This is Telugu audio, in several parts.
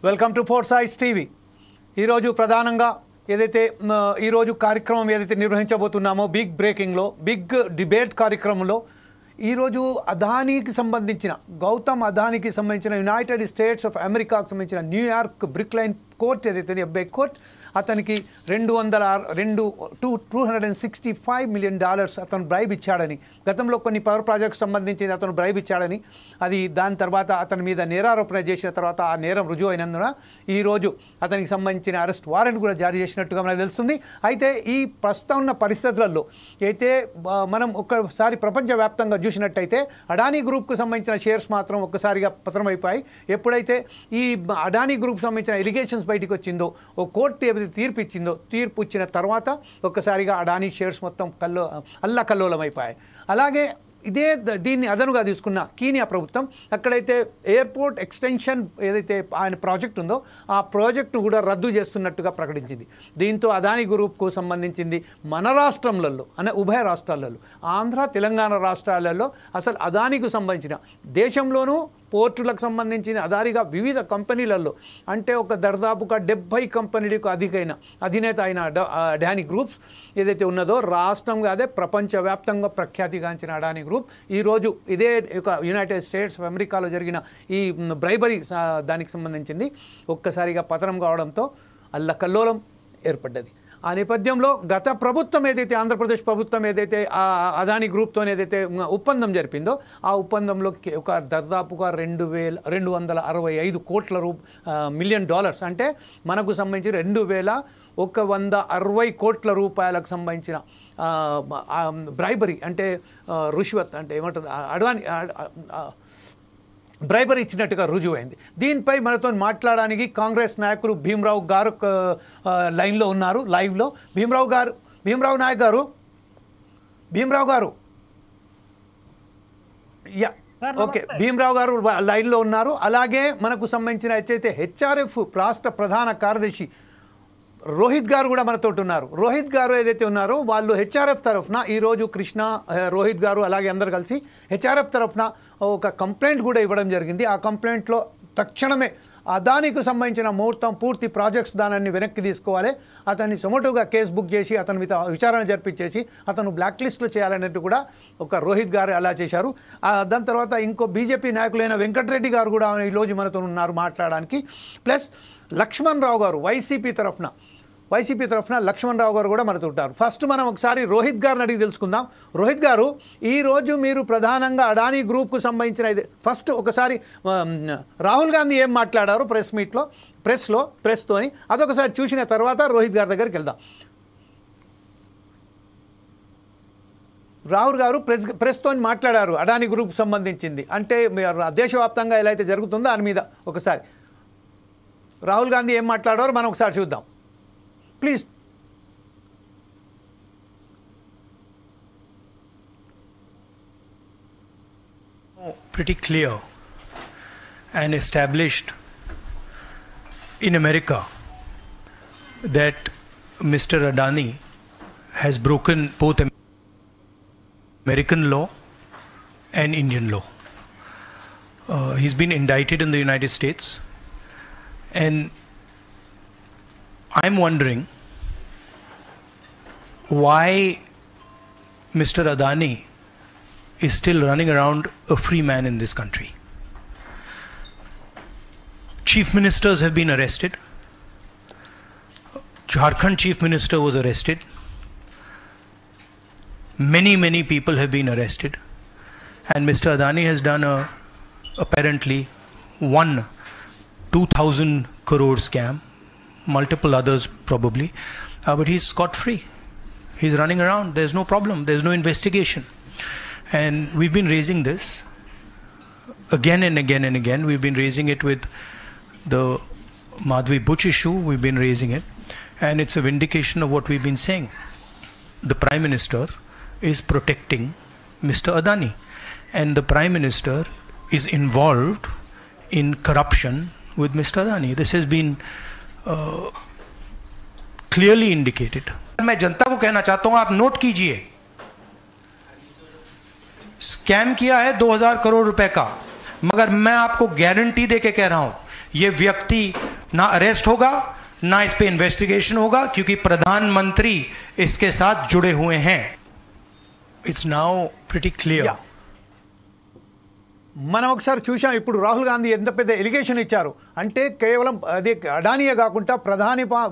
Welcome to four sides TV. ఈరోజు ప్రధానంగా ఏదైతే ఈరోజు కార్యక్రమం ఏదైతే నిర్వహించబోతున్నామో బిగ్ బ్రేకింగ్లో బిగ్ డిబేట్ కార్యక్రమంలో ఈరోజు అదానీకి సంబంధించిన గౌతమ్ అదానీకి సంబంధించిన యునైటెడ్ స్టేట్స్ ఆఫ్ అమెరికాకు సంబంధించిన న్యూయార్క్ బ్రిక్ లైన్ కోర్ట్ ఏదైతే ఎఫ్బిఐ కోర్ట్ అతనికి $265 million అతను బ్రైబ్ ఇచ్చాడని, గతంలో కొన్ని పవర్ ప్రాజెక్ట్స్ సంబంధించి అతను బ్రైబ్ ఇచ్చాడని, అది దాని తర్వాత అతని మీద నేరారోపణ చేసిన తర్వాత ఆ నేరం రుజువు అయినందున ఈరోజు అతనికి సంబంధించిన అరెస్ట్ వారెంట్ కూడా జారీ చేసినట్టుగా మనకు తెలుస్తుంది. అయితే ఈ ప్రస్తుతం ఉన్న పరిస్థితులలో అయితే మనం ఒక్కసారి ప్రపంచవ్యాప్తంగా చూసినట్టయితే అడానీ గ్రూప్కు సంబంధించిన షేర్స్ మాత్రం ఒక్కసారిగా పతనమైపోయాయి. ఎప్పుడైతే ఈ అడానీ గ్రూప్ సంబంధించిన ఎలిగేషన్స్ బయటకు వచ్చిందో, ఓ కోర్టు ఏదైతే తీర్పు ఇచ్చిందో, తీర్పు ఇచ్చిన తర్వాత ఒక్కసారిగా అడానీ షేర్స్ మొత్తం అల్లకల్లోలమైపోయాయి. అలాగే దీన్ని అదనుగా తీసుకున్న కీనియా ప్రభుత్వం అక్కడైతే ఎయిర్పోర్ట్ ఎక్స్టెన్షన్ ఏదైతే ఆయన ప్రాజెక్ట్ ఉందో ఆ ప్రాజెక్టును కూడా రద్దు చేస్తున్నట్టుగా ప్రకటించింది. దీంతో అదానీ గ్రూప్కు సంబంధించింది మన రాష్ట్రంలలో ఉభయ రాష్ట్రాలలో ఆంధ్ర తెలంగాణ రాష్ట్రాలలో అసలు అదానీకి సంబంధించిన దేశంలోనూ పోర్టులకు సంబంధించిన అదారిగా వివిధ కంపెనీలలో అంటే ఒక దాదాపుగా 70 కంపెనీలకు అధినేత అయిన అడానీ గ్రూప్స్ ఏదైతే ఉన్నదో రాష్ట్రం కాదే ప్రపంచవ్యాప్తంగా ప్రఖ్యాతిగాంచిన అడానీ గ్రూప్ ఈరోజు ఇదే ఒక యునైటెడ్ స్టేట్స్ ఆఫ్ అమెరికాలో జరిగిన ఈ బ్రైబరీ దానికి సంబంధించింది ఒక్కసారిగా పతనం కావడంతో అల్లకల్లోలం ఏర్పడ్డది. ఆ నేపథ్యంలో గత ప్రభుత్వం ఏదైతే ఆంధ్రప్రదేశ్ ప్రభుత్వం ఏదైతే అదానీ గ్రూప్తో ఏదైతే ఒప్పందం జరిపిందో ఆ ఒప్పందంలో ఒక దాదాపుగా $265 కోట్ల మిలియన్ డాలర్స్ అంటే మనకు సంబంధించి 2160 కోట్ల రూపాయలకు సంబంధించిన బ్రైబరీ అంటే రుష్వత్ అంటే ఏమంటుంది అడ్వానీ బ్రైబరీ ఇచ్చినట్టుగా రుజువైంది. దీనిపై మనతో మాట్లాడడానికి కాంగ్రెస్ నాయకులు భీమరావు గారు లైన్లో ఉన్నారు, లైవ్లో. భీమరావు నాయక్ గారు ఓకే, భీమరావు గారు లైన్లో ఉన్నారు. అలాగే మనకు సంబంధించిన హెచ్ఆర్ఎఫ్ రాష్ట్ర ప్రధాన కార్యదర్శి రోహిత్ గారు కూడా మనతో ఉన్నారు. రోహిత్ గారు ఏదైతే ఉన్నారో వాళ్ళు హెచ్ఆర్ఎఫ్ తరఫున ఈరోజు కృష్ణ రోహిత్ గారు అలాగే అందరు కలిసి హెచ్ఆర్ఎఫ్ తరఫున ఒక కంప్లైంట్ కూడా ఇవ్వడం జరిగింది. ఆ కంప్లైంట్లో తక్షణమే అదానీకి సంబంధించిన పూర్తి ప్రాజెక్ట్స్ దానాన్ని వెనక్కి తీసుకోవాలి, అతన్ని సొమోటోగా కేసు బుక్ చేసి అతని మీద విచారణ జరిపించేసి అతను బ్లాక్ లిస్ట్లో చేయాలన్నట్టు కూడా ఒక రోహిత్ గారు అలా చేశారు. దాని తర్వాత ఇంకో బీజేపీ నాయకులైన వెంకటరెడ్డి గారు కూడా ఈరోజు మనతో ఉన్నారు మాట్లాడడానికి. ప్లస్ లక్ష్మణ్ రావు గారు వైసీపీ తరఫున లక్ష్మణ్ రావు గారు కూడా మనతో ఉంటారు. ఫస్ట్ మనం ఒకసారి రోహిత్ గారిని అడిగి తెలుసుకుందాం. రోహిత్ గారు, ఈరోజు మీరు ప్రధానంగా అడానీ గ్రూప్కు సంబంధించిన ఫస్ట్ ఒకసారి రాహుల్ గాంధీ ఏం మాట్లాడారు ప్రెస్తోని అదొకసారి చూసిన తర్వాత రోహిత్ గారి దగ్గరికి వెళ్దాం. రాహుల్ గారు ప్రెస్తో మాట్లాడారు అడానీ గ్రూప్ సంబంధించింది, అంటే దేశవ్యాప్తంగా ఎలా అయితే జరుగుతుందో దాని మీద ఒకసారి రాహుల్ గాంధీ ఏం మాట్లాడారో మనం ఒకసారి చూద్దాం please. Pretty clear and established in America that Mr. Adani has broken both American law and Indian law. He's been indicted in the United States, and I'm wondering why Mr. Adani is still running around a free man in this country. Chief ministers have been arrested. Jharkhand chief minister was arrested. Many people have been arrested, and Mr. Adani has done apparently 2,000 crore scam, multiple others probably, but he's scot-free. He's running around, there's no problem, there's no investigation. And we've been raising this again and again and again. We've been raising it with the Madhvi Butch issue, we've been raising it, and it's a vindication of what we've been saying. The Prime Minister is protecting Mr. Adani, and the Prime Minister is involved in corruption with Mr. Adani. This has been clearly indicated. मैं जनता को कहना चाहता हूं, आप नोट कीजिए, स्कैम किया है 2000 करोड़ रुपए का, मगर मैं आपको गारंटी देके कह रहा हूं ये व्यक्ति ना अरेस्ट होगा, ना इस पे इन्वेस्टिगेशन होगा, क्योंकि प्रधानमंत्री इसके साथ जुड़े हुए हैं. It's now pretty clear. Yeah. మనం ఒకసారి చూసాం ఇప్పుడు రాహుల్ గాంధీ ఎంత పెద్ద ఎలిగేషన్ ఇచ్చారు అంటే కేవలం అదే అడానీయే కాకుండా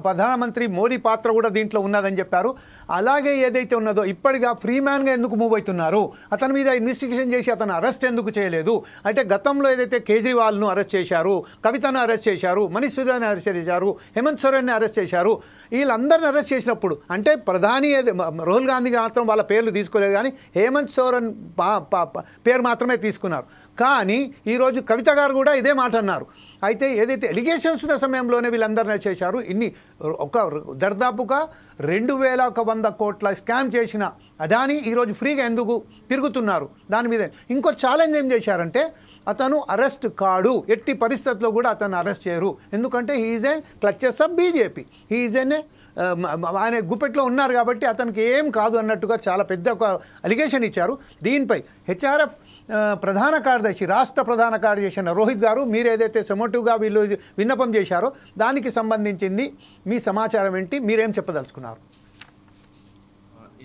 ప్రధానమంత్రి మోదీ పాత్ర కూడా దీంట్లో ఉన్నదని చెప్పారు. అలాగే ఏదైతే ఉన్నదో ఇప్పటిగా ఫ్రీ మ్యాన్గా ఎందుకు మూవ్ అవుతున్నారు, అతని మీద ఇన్వెస్టిగేషన్ చేసి అతను అరెస్ట్ ఎందుకు చేయలేదు అంటే గతంలో ఏదైతే కేజ్రీవాల్ను అరెస్ట్ చేశారు, కవితను అరెస్ట్ చేశారు, మనీష్ సిసోడియాని అరెస్ట్ చేశారు, హేమంత్ సోరెన్ని అరెస్ట్ చేశారు, వీళ్ళందరిని అరెస్ట్ చేసినప్పుడు అంటే ప్రధాని రాహుల్ గాంధీ మాత్రం వాళ్ళ పేర్లు తీసుకోలేదు కానీ హేమంత్ సోరెన్ పేరు మాత్రమే తీసుకున్నారు. కానీ ఈరోజు కవిత గారు కూడా ఇదే మాట అన్నారు. అయితే ఏదైతే ఎలిగేషన్స్ ఉన్న సమయంలోనే వీళ్ళందరినీ చేశారు. దర్దాపుగా 2100 కోట్ల స్కామ్ చేసిన అడానీ ఈరోజు ఫ్రీగా ఎందుకు తిరుగుతున్నారు దాని మీద ఇంకో ఛాలెంజ్ ఏం చేశారంటే అతను అరెస్ట్ కాడు, ఎట్టి పరిస్థితుల్లో కూడా అతను అరెస్ట్ చేయరు, ఎందుకంటే he is a clutches of BJP, he is in ఆయన గుప్పెట్లో ఉన్నారు కాబట్టి అతనికి ఏం కాదు అన్నట్టుగా చాలా పెద్ద ఒక అలిగేషన్ ఇచ్చారు. దీనిపై హెచ్ఆర్ఎఫ్ ప్రధాన కార్యదర్శి, రాష్ట్ర ప్రధాన కార్యదర్శి రోహిత్ గారు మీరు ఏదైతే సెమోటివ్గా వీళ్ళు విన్నపం చేశారో దానికి సంబంధించింది మీ సమాచారం ఏంటి, మీరేం చెప్పదలుచుకున్నారు?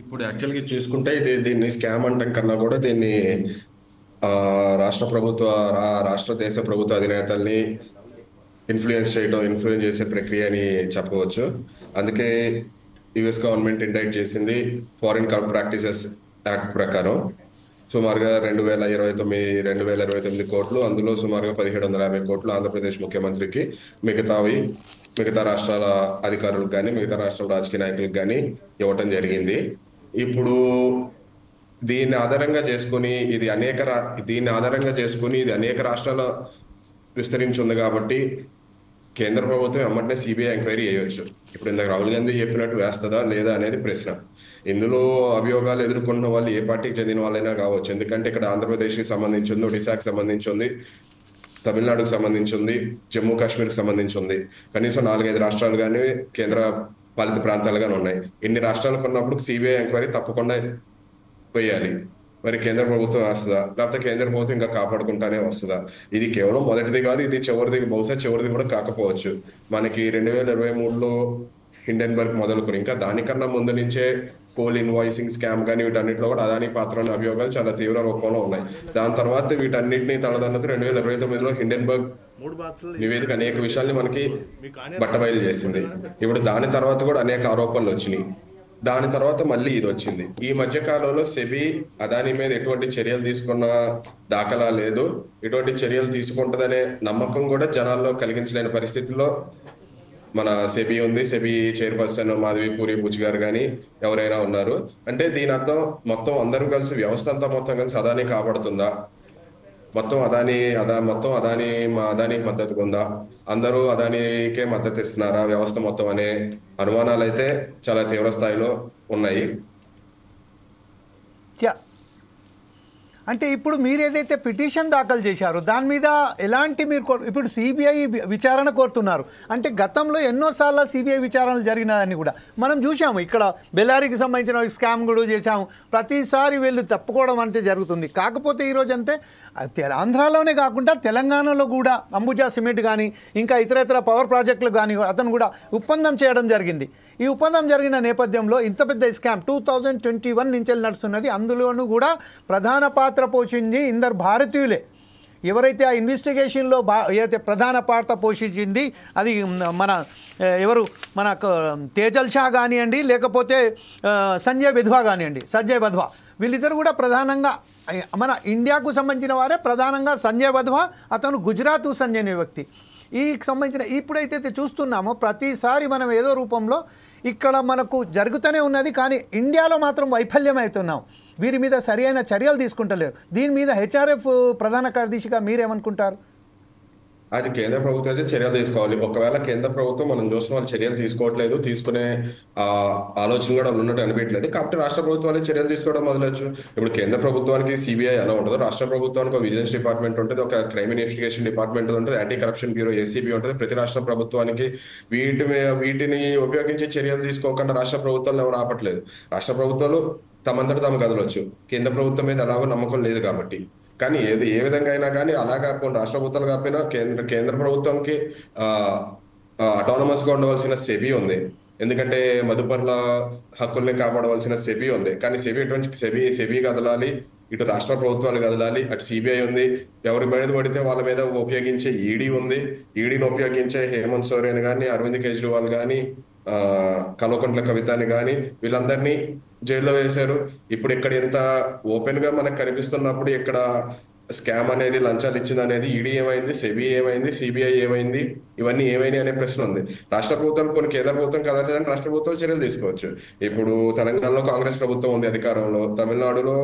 ఇప్పుడు యాక్చువల్గా చూసుకుంటే దీన్ని స్కామ్ అంటాం కన్నా కూడా దీన్ని రాష్ట్ర దేశ ప్రభుత్వ అధినేతల్ని ఇన్ఫ్లుయెన్స్ చేసే ప్రక్రియ అని చెప్పవచ్చు. అందుకే యుఎస్ గవర్నమెంట్ ఇండైట్ చేసింది ఫారిన్ కరప్ట్ ప్రాక్టీసెస్ యాక్ట్ ప్రకారం సుమారుగా 2029 కోట్లు, అందులో సుమారుగా 1750 కోట్లు ఆంధ్రప్రదేశ్ ముఖ్యమంత్రికి, మిగతా రాష్ట్రాల అధికారులకు కానీ మిగతా రాష్ట్రాల రాజకీయ నాయకులకు కానీ ఇవ్వటం జరిగింది. ఇప్పుడు దీన్ని ఆధారంగా చేసుకుని ఇది అనేక రాష్ట్రాల విస్తరించి ఉంది కాబట్టి కేంద్ర ప్రభుత్వం వెంటనే సిబిఐ ఎంక్వైరీ చేయవచ్చు. ఇప్పుడు ఇందాక రాహుల్ గాంధీ చెప్పినట్టు వేస్తుందా లేదా అనేది ప్రశ్న. ఇందులో అభియోగాలు ఎదుర్కొన్న వాళ్ళు ఏ పార్టీకి చెందిన వాళ్ళైనా కావచ్చు, ఎందుకంటే ఇక్కడ ఆంధ్రప్రదేశ్కి సంబంధించి ఉంది, ఒడిశాకి సంబంధించి ఉంది, తమిళనాడుకు సంబంధించి ఉంది, జమ్మూ కాశ్మీర్కి సంబంధించి ఉంది, కనీసం 4-5 రాష్ట్రాలు కానీ కేంద్ర పాలిత ప్రాంతాలు కానీ ఉన్నాయి. ఇన్ని రాష్ట్రాలకు ఉన్నప్పుడు సిబిఐ ఎంక్వైరీ తప్పకుండా వేయాలి. మరి కేంద్ర ప్రభుత్వం వస్తుందా, లేకపోతే కేంద్ర ప్రభుత్వం ఇంకా కాపాడుకుంటానే వస్తుందా? ఇది కేవలం మొదటిది కాదు, ఇది బహుశా చివరిది కూడా కాకపోవచ్చు. మనకి 2023లో హిండెన్బర్గ్ మొదలుకొని ఇంకా దానికన్నా ముందు నుంచే కోల్ ఇన్వాయిసింగ్ స్కామ్ కానీ వీటన్నిటిలో కూడా అదానీ పాత్రలోని అభియోగాలు చాలా తీవ్ర రూపంలో ఉన్నాయి. దాని తర్వాత వీటన్నిటిని తలదన్నతో 2029లో హిండెన్బర్గ్ నివేదిక అనేక విషయాల్ని మనకి బట్టబయలు చేసింది. ఇప్పుడు దాని తర్వాత కూడా అనేక ఆరోపణలు వచ్చినాయి. దాని తర్వాత మళ్ళీ ఇది వచ్చింది. ఈ మధ్య కాలంలో సెబీ అదానీ మీద ఎటువంటి చర్యలు తీసుకున్న దాఖలా లేదు, ఎటువంటి చర్యలు తీసుకుంటుందనే నమ్మకం కూడా జనాల్లో కలిగించలేని పరిస్థితుల్లో మన సెబీ ఉంది. సెబీ చైర్పర్సన్ మాధవి పూరి బుచ్ గారు కానీ ఎవరైనా ఉన్నారు. అంటే దీని అర్థం మొత్తం అందరూ కలిసి వ్యవస్థ అంతా మొత్తం కలిసి అదానీ కాపాడుతుందా, మొత్తం అదానీకి మద్దతు ఉందా, అందరూ అదానీకే మద్దతు ఇస్తున్నారా వ్యవస్థ మొత్తం అనే అనుమానాలు అయితే చాలా తీవ్ర స్థాయిలో ఉన్నాయి. అంటే ఇప్పుడు మీరు ఏదైతే పిటిషన్ దాఖలు చేశారో దాని మీద ఎలాంటి ఇప్పుడు సిబిఐ విచారణ కోరుతున్నారు అంటే గతంలో ఎన్నోసార్లు సిబిఐ విచారణలు జరిగినాయని కూడా మనం చూసాము. ఇక్కడ బెల్లారికి సంబంధించిన స్కామ్ కూడా చేశాము. ప్రతిసారి వీళ్ళు తప్పుకోవడం అంటే జరుగుతుంది. కాకపోతే ఈరోజు అంతే ఆంధ్రాలోనే కాకుండా తెలంగాణలో కూడా అంబుజా సిమెంట్ కానీ ఇంకా ఇతర పవర్ ప్రాజెక్టులు కానీ అతను కూడా ఒప్పందం చేయడం జరిగింది. ఈ ఒప్పందం జరిగిన నేపథ్యంలో ఇంత పెద్ద స్కామ్ 2021 నుంచి నడుస్తున్నది. అందులోనూ కూడా ప్రధాన పాత్ర పోషించింది ఇందరు భారతీయులే. ఎవరైతే ఆ ఇన్వెస్టిగేషన్లో ఏదైతే ప్రధాన పాత్ర పోషించింది అది మన తేజల్ షా కానివ్వండి, లేకపోతే సంజయ్ వధవా వీళ్ళిద్దరు కూడా ప్రధానంగా మన ఇండియాకు సంబంధించిన వారే. ప్రధానంగా సంజయ్ వధవా అతను గుజరాత్ సంజయ్ వ్యక్తి. ఈ సంబంధించిన ఇప్పుడైతే చూస్తున్నామో ప్రతిసారి మనం ఏదో రూపంలో ఇక్కడ మనకు జరుగుతూనే ఉన్నది. కానీ ఇండియాలో మాత్రం వైఫల్యం అవుతున్నాం. వీరి మీద సరైన చర్యలు తీసుకుంటలేరు. దీని మీద హెచ్ఆర్ఎఫ్ ప్రధాన కార్యదర్శిగా మీరేమనుకుంటారు? అది కేంద్ర ప్రభుత్వం చర్యలు తీసుకోవాలి. ఒకవేళ కేంద్ర ప్రభుత్వం మనం చూసిన వాళ్ళు చర్యలు తీసుకోవట్లేదు, తీసుకునే ఆలోచన కూడా ఉన్నట్టు అనిపించలేదు కాబట్టి రాష్ట్ర ప్రభుత్వాలు చర్యలు తీసుకోవడం మొదలవచ్చు. ఇప్పుడు కేంద్ర ప్రభుత్వానికి సిబిఐ ఎలా ఉంటుందో రాష్ట్ర ప్రభుత్వానికి ఒక విజిలెన్స్ డిపార్ట్మెంట్ ఉంటుంది, ఒక క్రైమ్ ఇన్వెస్టిగేషన్ డిపార్ట్మెంట్ ఉంటుంది, యాంటీ కరప్షన్ బ్యూరో ఏసీబీ ఉంటుంది. ప్రతి రాష్ట్ర ప్రభుత్వానికి వీటిని ఉపయోగించి చర్యలు తీసుకోకుండా రాష్ట్ర ప్రభుత్వాలను ఎవరు ఆపట్లేదు. రాష్ట్ర ప్రభుత్వాలు తమంతట తాము కదలొచ్చు, కేంద్ర ప్రభుత్వం మీద ఎలాగో నమ్మకం లేదు కాబట్టి. కానీ ఏ విధంగా అయినా కానీ అలాగా రాష్ట్ర ప్రభుత్వాలు కాకపోయినా కేంద్ర ప్రభుత్వంకి అటానమస్గా ఉండవలసిన సెబీ ఉంది. ఎందుకంటే మదుపర్ల హక్కుల్ని కాపాడవలసిన సెబీ ఉంది. కానీ సెబీ ఎటువంటి సెబీ కదలాలి, ఇటు రాష్ట్ర ప్రభుత్వాలు కదలాలి, అటు సిబిఐ ఉంది. ఎవరి మీద పడితే వాళ్ళ మీద ఉపయోగించే ఈడీ ఉంది. ఈడీని ఉపయోగించే హేమంత్ సోరెన్ కానీ, అరవింద్ కేజ్రీవాల్ కానీ, కల్వకుంట్ల కవితని కానీ వీళ్ళందరినీ జైల్లో వేశారు. ఇప్పుడు ఇక్కడ ఎంత ఓపెన్ గా మనకు కనిపిస్తున్నప్పుడు ఇక్కడ స్కామ్ అనేది, లంచాలు ఇచ్చింది అనేది ఈడీ ఏమైంది, సెబీ ఏమైంది, సిబిఐ ఏమైంది, ఇవన్నీ ఏమైంది అనే ప్రశ్న ఉంది. రాష్ట్ర ప్రభుత్వాలు కొన్ని కేంద్ర ప్రభుత్వం కదలేదని రాష్ట్ర ప్రభుత్వాలు చర్యలు తీసుకోవచ్చు. ఇప్పుడు తెలంగాణలో కాంగ్రెస్ ప్రభుత్వం ఉంది అధికారంలో, తమిళనాడులో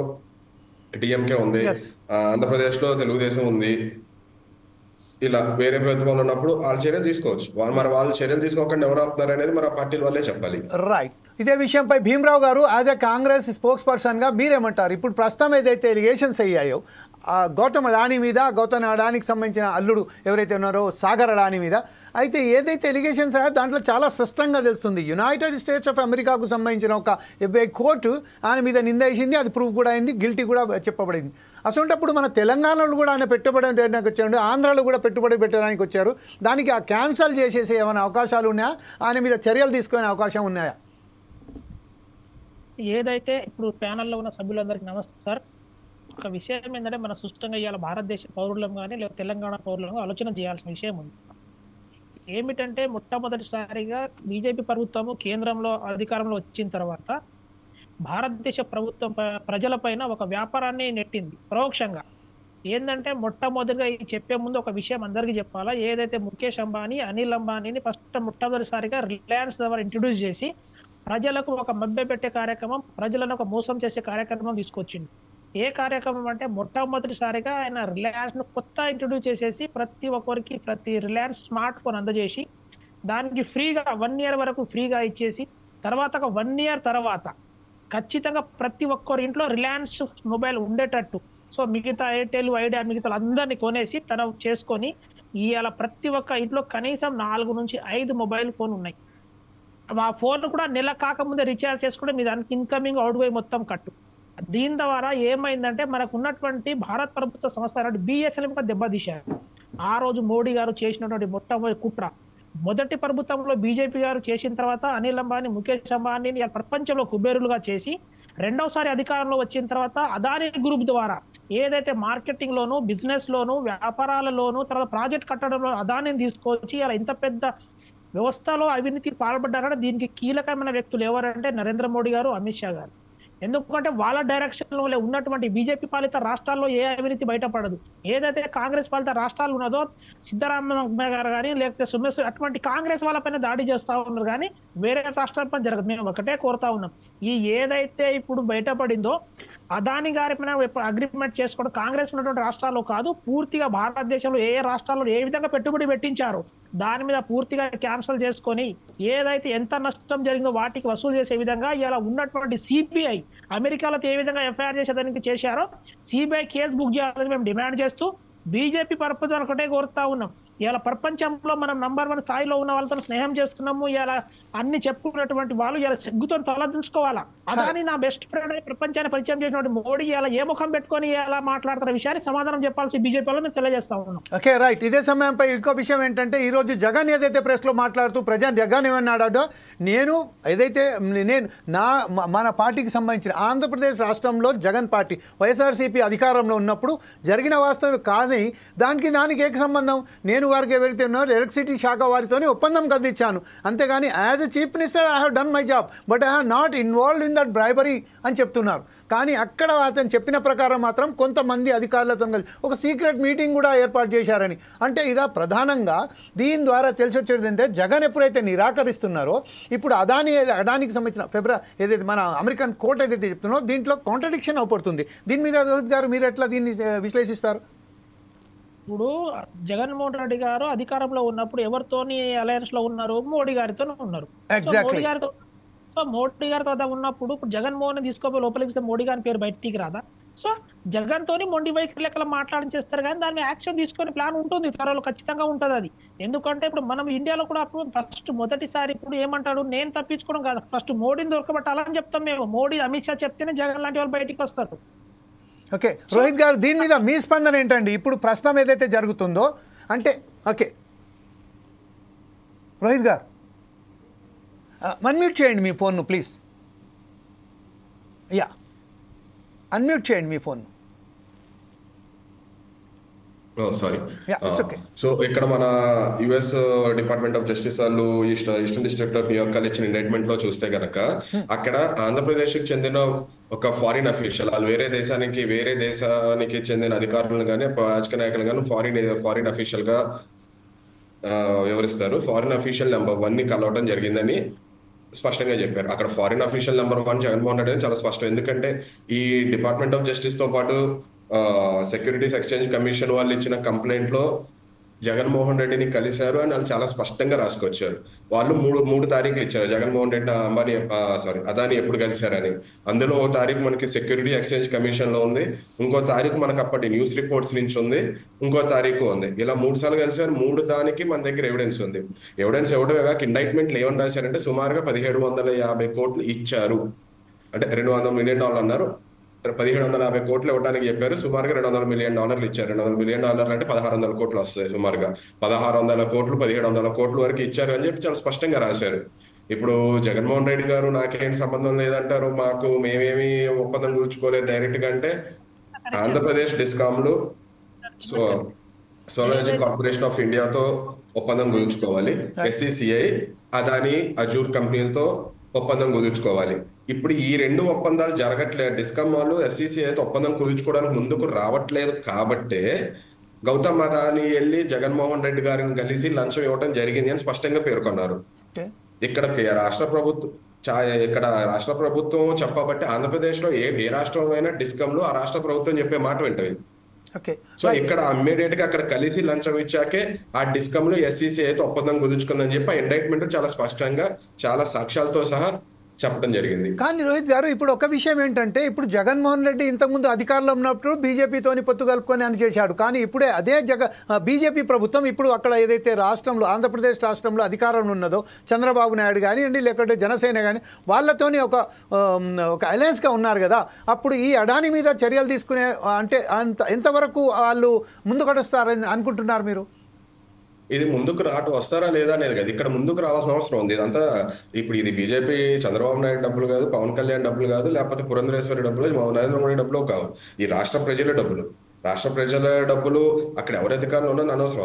డిఎంకే ఉంది, ఆంధ్రప్రదేశ్ లో తెలుగుదేశం ఉంది. ఇలా వేరే ప్రభుత్వాలు ఉన్నప్పుడు వాళ్ళు చర్యలు తీసుకోవచ్చు. వాళ్ళు చర్యలు తీసుకోకుండా ఎవరు ఆపుతున్నారు అనేది మరి ఆ పార్టీల వాళ్ళే చెప్పాలి. రైట్. ఇదే విషయంపై భీమరావు గారు యాజ్ ఎ కాంగ్రెస్ స్పోక్స్ పర్సన్గా మీరేమంటారు? ఇప్పుడు ప్రస్తుతం ఏదైతే ఎలిగేషన్స్ అయ్యాయో గౌతమ్ అడానీ మీద, గౌతమ్ అడానీకి సంబంధించిన అల్లుడు ఎవరైతే ఉన్నారో సాగర్ అడానీ మీద, అయితే ఏదైతే ఎలిగేషన్స్ అయ్యో దాంట్లో చాలా స్పష్టంగా తెలుస్తుంది. యునైటెడ్ స్టేట్స్ ఆఫ్ అమెరికాకు సంబంధించిన ఒక కోర్టు ఆయన మీద నింద వేసింది, అది ప్రూఫ్ కూడా అయింది, గిల్టీ కూడా చెప్పబడింది. అసలుంటప్పుడు మన తెలంగాణలో కూడా ఆయన పెట్టుబడి పెట్టడానికి వచ్చాడు, ఆంధ్రాలో కూడా పెట్టుబడి పెట్టడానికి వచ్చారు. దానికి ఆ క్యాన్సల్ చేసేసే ఏమైనా అవకాశాలు ఉన్నాయా? ఆయన మీద చర్యలు తీసుకునే అవకాశం ఉన్నాయా? ఏదైతే ఇప్పుడు ప్యానల్లో ఉన్న సభ్యులందరికీ నమస్తే సార్. ఒక విషయం ఏంటంటే మన సుష్టంగా ఇవాళ భారతదేశ పౌరులం కానీ లేదా తెలంగాణ పౌరులం ఆలోచన చేయాల్సిన విషయం ఉంది. ఏమిటంటే మొట్టమొదటిసారిగా బీజేపీ ప్రభుత్వము కేంద్రంలో అధికారంలో వచ్చిన తర్వాత భారతదేశ ప్రభుత్వం ప్రజలపైన ఒక వ్యాపారాన్ని నెట్టింది పరోక్షంగా. ఏంటంటే మొట్టమొదటిగా చెప్పే ముందు ఒక విషయం అందరికీ చెప్పాలా. ఏదైతే ముఖేష్ అంబానీ, అనిల్ అంబానీని మొట్టమొదటిసారిగా రిలయన్స్ ద్వారా ఇంట్రడ్యూస్ చేసి ప్రజలకు ఒక మభ్యపెట్టే కార్యక్రమం, ప్రజలను ఒక మోసం చేసే కార్యక్రమం తీసుకొచ్చింది. ఏ కార్యక్రమం అంటే మొట్టమొదటిసారిగా ఆయన రిలయన్స్ ను కొత్త ఇంట్రడ్యూస్ చేసేసి ప్రతి ఒక్కరికి ప్రతి రిలయన్స్ స్మార్ట్ ఫోన్ అందజేసి దానికి ఫ్రీగా 1 year వరకు ఫ్రీగా ఇచ్చేసి తర్వాత ఒక 1 year తర్వాత ఖచ్చితంగా ప్రతి ఒక్కరి ఇంట్లో రిలయన్స్ మొబైల్ ఉండేటట్టు, సో మిగతా ఎయిర్టెల్, ఐడియా మిగతా అందరినీ కొనేసి తన చేసుకొని ఇవాళ ప్రతి ఒక్క ఇంట్లో కనీసం 4 నుంచి 5 మొబైల్ ఫోన్ ఉన్నాయి. ఆ ఫోన్ కూడా నెల కాకముందే రీఛార్జ్ చేసుకుంటే మీ దానికి ఇన్కమింగ్, అవుట్ గోయింగ్ మొత్తం కట్టు. దీని ద్వారా ఏమైందంటే మనకు ఉన్నటువంటి భారత ప్రభుత్వ సంస్థ బిఎస్ఎన్ఎల్ కూడా దెబ్బతీశారు. ఆ రోజు మోడీ గారు చేసినటువంటి మొట్టమొదటి కుట్ర, మొదటి ప్రభుత్వంలో బీజేపీ గారు చేసిన తర్వాత అనిల్ అంబానీ, ముఖేష్ అంబానీని ప్రపంచంలో కుబేరులుగా చేసి రెండవసారి అధికారంలో వచ్చిన తర్వాత అదానీ గ్రూప్ ద్వారా ఏదైతే మార్కెటింగ్ లోను, బిజినెస్ లోను, వ్యాపారాలలోను, తర్వాత ప్రాజెక్ట్ కట్టడంలో అదానీని తీసుకొచ్చి అలా ఇంత పెద్ద వ్యవస్థలో అవినీతికి పాల్పడ్డారంటే దీనికి కీలకమైన వ్యక్తులు ఎవరంటే నరేంద్ర మోడీ గారు, అమిత్ షా గారు. ఎందుకంటే వాళ్ళ డైరెక్షన్ లో ఉన్నటువంటి బీజేపీ పాలిత రాష్ట్రాల్లో ఏ అవినీతి బయటపడదు. ఏదైతే కాంగ్రెస్ పాలిత రాష్ట్రాలు ఉన్నదో సిద్ధరామయ్య గారు కానీ లేకపోతే సుమేష్ అటువంటి కాంగ్రెస్ వాళ్ళపైన దాడి చేస్తా ఉన్నారు, కానీ వేరే రాష్ట్రాలపైన జరగదు. మేము ఒకటే కోరుతా ఉన్నాం, ఈ ఏదైతే ఇప్పుడు బయటపడిందో అదానీ గారి పైన అగ్రిమెంట్ చేసుకోవడం కాంగ్రెస్ ఉన్నటువంటి రాష్ట్రాల్లో కాదు, పూర్తిగా భారతదేశంలో ఏ రాష్ట్రాల్లో ఏ విధంగా పెట్టుబడి పెట్టించారో దాని మీద పూర్తిగా క్యాన్సిల్ చేసుకొని ఏదైతే ఎంత నష్టం జరిగిందో వాటికి వసూలు చేసే విధంగా ఇలా ఉన్నటువంటి సిబిఐ అమెరికాలో ఏ విధంగా ఎఫ్ఐఆర్ చేసేదానికి చేశారో సిబిఐ కేసు బుక్ చేయాలని మేము డిమాండ్ చేస్తూ బీజేపీ పరపతి ఒకటే కోరుతా ఉన్నాం. ఇలా ప్రపంచంలో మనం నంబర్ 1 స్థాయిలో ఉన్న వాళ్ళతో స్నేహం చేస్తున్నాము, ఇలా అన్ని చెప్పుకున్నటువంటి వాళ్ళు ఇలా సిగ్గుతో తలదించుకోవాలా. అదాని నా బెస్ట్ ఫ్రెండ్ అని ప్రపంచాన్ని పరిచయం చేసినటువంటి మోడీ ఇలా ఏ ముఖం పెట్టుకొని ఎలా మాట్లాడుతున్న విషయాన్ని సమాధానం చెప్పాల్సి బీజేపీ వాళ్ళు మేము తెలియజేస్తా ఉన్నాం. Okay, right. ఇదే సమయంపై ఇంకో విషయం ఏంటంటే ఈ రోజు జగన్ ఏదైతే ప్రెస్లో మాట్లాడుతూ జగన్ ఏమన్నాడో, నేను మన పార్టీకి సంబంధించిన ఆంధ్రప్రదేశ్ రాష్ట్రంలో జగన్ పార్టీ వైఎస్ఆర్సీపీ అధికారంలో ఉన్నప్పుడు జరిగిన వాస్తవం కాదని దానికి ఏక సంబంధం, నేను వారికి ఎవరైతే ఉన్నారో ఎలక్ట్రిసిటీ శాఖ వారితోనే ఒప్పందం కదిలించాను, అంతేగాని as a chief minister I have done my job but I have not involved in that bribery అని చెప్తున్నారు. కానీ అక్కడ అతను చెప్పిన ప్రకారం మాత్రం కొంతమంది అధికారులతో కలిసి ఒక సీక్రెట్ మీటింగ్ కూడా ఏర్పాటు చేశారని. అంటే ఇదా ప్రధానంగా దీని ద్వారా తెలిసి వచ్చేది ఏంటంటే జగన్ ఎప్పుడైతే నిరాకరిస్తున్నారో ఇప్పుడు అదానికి సంబంధించిన ఏదైతే మన అమెరికన్ కోర్టు ఏదైతే చెప్తున్నారో దీంట్లో కాంట్రడిక్షన్ అవపడుతుంది. దీని మీద రోహిత్ గారు మీరు ఎట్లా దీన్ని విశ్లేషిస్తారు? ఇప్పుడు జగన్మోహన్ రెడ్డి గారు అధికారంలో ఉన్నప్పుడు ఎవరితోని అలయన్స్ లో ఉన్నారు? మోడీ గారితో ఉన్నారు. మోడీ గారితో ఉన్నప్పుడు ఇప్పుడు జగన్మోహన్ తీసుకోపోయి లోపలికి మోడీ గారి పేరు బయటికి రాదా? సో జగన్ తోని మొండి వైఖరి లెక్కల మాట్లాడి చేస్తారు, కానీ దాని యాక్షన్ తీసుకొని ప్లాన్ ఉంటుంది, త్వరలో ఖచ్చితంగా ఉంటుంది అది. ఎందుకంటే ఇప్పుడు మనం ఇండియాలో కూడా ఫస్ట్ మొదటిసారి ఇప్పుడు ఏమంటాడు, నేను తప్పించుకోవడం కాదు, ఫస్ట్ మోడీని దొరకబట్టాలని చెప్తాం మేము. మోడీ, అమిత్ షా చెప్తేనే జగన్ లాంటి వాళ్ళు బయటికి వస్తారు. ఓకే, రోహిత్ గారు దీని మీద మీ స్పందన ఏంటండి? ఇప్పుడు ప్రస్తుతం ఏదైతే జరుగుతుందో అంటే ఓకే రోహిత్ గారు అన్మ్యూట్ చేయండి మీ ఫోన్ను ప్లీజ్. యా, అన్మ్యూట్ చేయండి మీ phone. Sorry. Yeah, it's okay. So ఇక్కడ మన యుఎస్ డిపార్ట్మెంట్ ఆఫ్ జస్టిస్ వాళ్ళు ఈస్టర్న్ డిస్ట్రిక్ట్ ఆఫ్ న్యూయార్క్ వాళ్ళు ఇచ్చిన ఇండైట్మెంట్ లో చూస్తే గనక అక్కడ ఆంధ్రప్రదేశ్ కి చెందిన ఒక ఫారిన్ అఫీషియల్, వాళ్ళు వేరే దేశానికి చెందిన అధికారులను కానీ రాజకీయ నాయకులు కానీ ఫారిన్ అఫీషియల్ గా వివరిస్తారు. ఫారిన్ అఫీషియల్ నెంబర్ 1 ని కలవడం జరిగిందని స్పష్టంగా చెప్పారు. అక్కడ foreign official number 1 Jaganmohan Reddy అని చాలా స్పష్టం. ఎందుకంటే ఈ డిపార్ట్మెంట్ ఆఫ్ జస్టిస్ తో పాటు సెక్యూరిటీస్ ఎక్స్చేంజ్ కమిషన్ వాళ్ళు ఇచ్చిన కంప్లైంట్ లో జగన్మోహన్ రెడ్డిని కలిశారు అని వాళ్ళు చాలా స్పష్టంగా రాసుకొచ్చారు. వాళ్ళు మూడు తారీఖులు ఇచ్చారు జగన్మోహన్ రెడ్డి అదాని ఎప్పుడు కలిశారని. అందులో ఓ తారీఖు మనకి సెక్యూరిటీ ఎక్స్చేంజ్ కమిషన్ లో ఉంది, ఇంకో తారీఖు మనకు అప్పటి న్యూస్ రిపోర్ట్స్ నుంచి ఉంది, ఇంకో తారీఖు ఉంది. ఇలా 3 సార్లు కలిశారు. 3 దానికి మన దగ్గర ఎవిడెన్స్ ఉంది. ఎవిడెన్స్ ఇవ్వడమే కాక ఇండైట్మెంట్లు ఏమని రాశారంటే సుమారుగా 1750 కోట్లు ఇచ్చారు. అంటే $200 మిలియన్ అన్నారు, 1750 కోట్లు ఇవ్వడానికి చెప్పారు. సుమారుగా $200 మిలియన్ ఇచ్చారు. $200 మిలియన్ అంటే 1600 కోట్లు వస్తాయి. సుమారుగా 1600 కోట్లు 1700 కోట్ల వరకు ఇచ్చారు అని చెప్పి చాలా స్పష్టంగా రాశారు. ఇప్పుడు జగన్మోహన్ రెడ్డి గారు నాకేం సంబంధం లేదంటారు, మేమేమి ఒప్పందం కూర్చుకోలేదు డైరెక్ట్ గా అంటే ఆంధ్రప్రదేశ్ డిస్కామ్లు సోలార్ ఎనర్జీ కార్పొరేషన్ ఆఫ్ ఇండియాతో ఒప్పందం కుదుర్చుకోవాలి. SCCI అదాని అజూర్ కంపెనీలతో ఒప్పందం కుదుర్చుకోవాలి. ఇప్పుడు ఈ 2 ఒప్పందాలు జరగట్లేదు. డిస్కమ్ వాళ్ళు SCCIతో ఒప్పందం కుదుర్చుకోవడానికి ముందుకు రావట్లేదు కాబట్టే గౌతమ్ అదాని వెళ్ళి జగన్మోహన్ రెడ్డి గారిని కలిసి లంచం ఇవ్వడం జరిగింది అని స్పష్టంగా పేర్కొన్నారు. ఇక్కడ రాష్ట్ర ప్రభుత్వం చెప్పబట్టి ఆంధ్రప్రదేశ్ లో ఏ రాష్ట్రం అయినా డిస్కమ్లు ఆ రాష్ట్ర ప్రభుత్వం చెప్పే మాట వింటవి. సో ఇక్కడ ఇమ్మీడియట్ గా అక్కడ కలిసి లంచం ఇచ్చాకే ఆ డిస్కమ్ లో SCCIతో ఒప్పందం కుదుర్చుకుందని చెప్పి ఆ ఇండైట్మెంట్ చాలా స్పష్టంగా చాలా సాక్ష్యాలతో సహా చెప్పడం జరిగింది. కానీ రోహిత్ గారు, ఇప్పుడు ఒక విషయం ఏంటంటే, ఇప్పుడు జగన్మోహన్ రెడ్డి ఇంతకుముందు అధికారంలో ఉన్నప్పుడు బీజేపీతోని పొత్తు కలుపుకొని అని చేశాడు. కానీ ఇప్పుడే అదే బీజేపీ ప్రభుత్వం ఇప్పుడు అక్కడ ఏదైతే రాష్ట్రంలో ఆంధ్రప్రదేశ్ రాష్ట్రంలో అధికారంలో ఉన్నదో చంద్రబాబు నాయుడు కానివ్వండి లేకపోతే జనసేన కానీ వాళ్ళతోని ఒక అలయన్స్గా ఉన్నారు కదా. అప్పుడు ఈ అడాని మీద చర్యలు తీసుకునే అంటే ఎంతవరకు వాళ్ళు ముందుకొస్తారు అనుకుంటున్నారు మీరు? ఇది ముందుకు వస్తారా లేదా అనేది కదా, ఇక్కడ ముందుకు రావాల్సిన అవసరం ఉంది. ఇదంతా ఇప్పుడు ఇది బీజేపీ చంద్రబాబు నాయుడు డబ్బులు కాదు, పవన్ కళ్యాణ్ డబ్బులు కాదు, లేకపోతే పురంధరేశ్వరి డబ్బులు, నరేంద్ర మోడీ డబ్బులు కావు. ఈ రాష్ట్ర ప్రజల డబ్బులు. అక్కడ ఎవరి అధికారంలో ఉన్నది అనవసరం.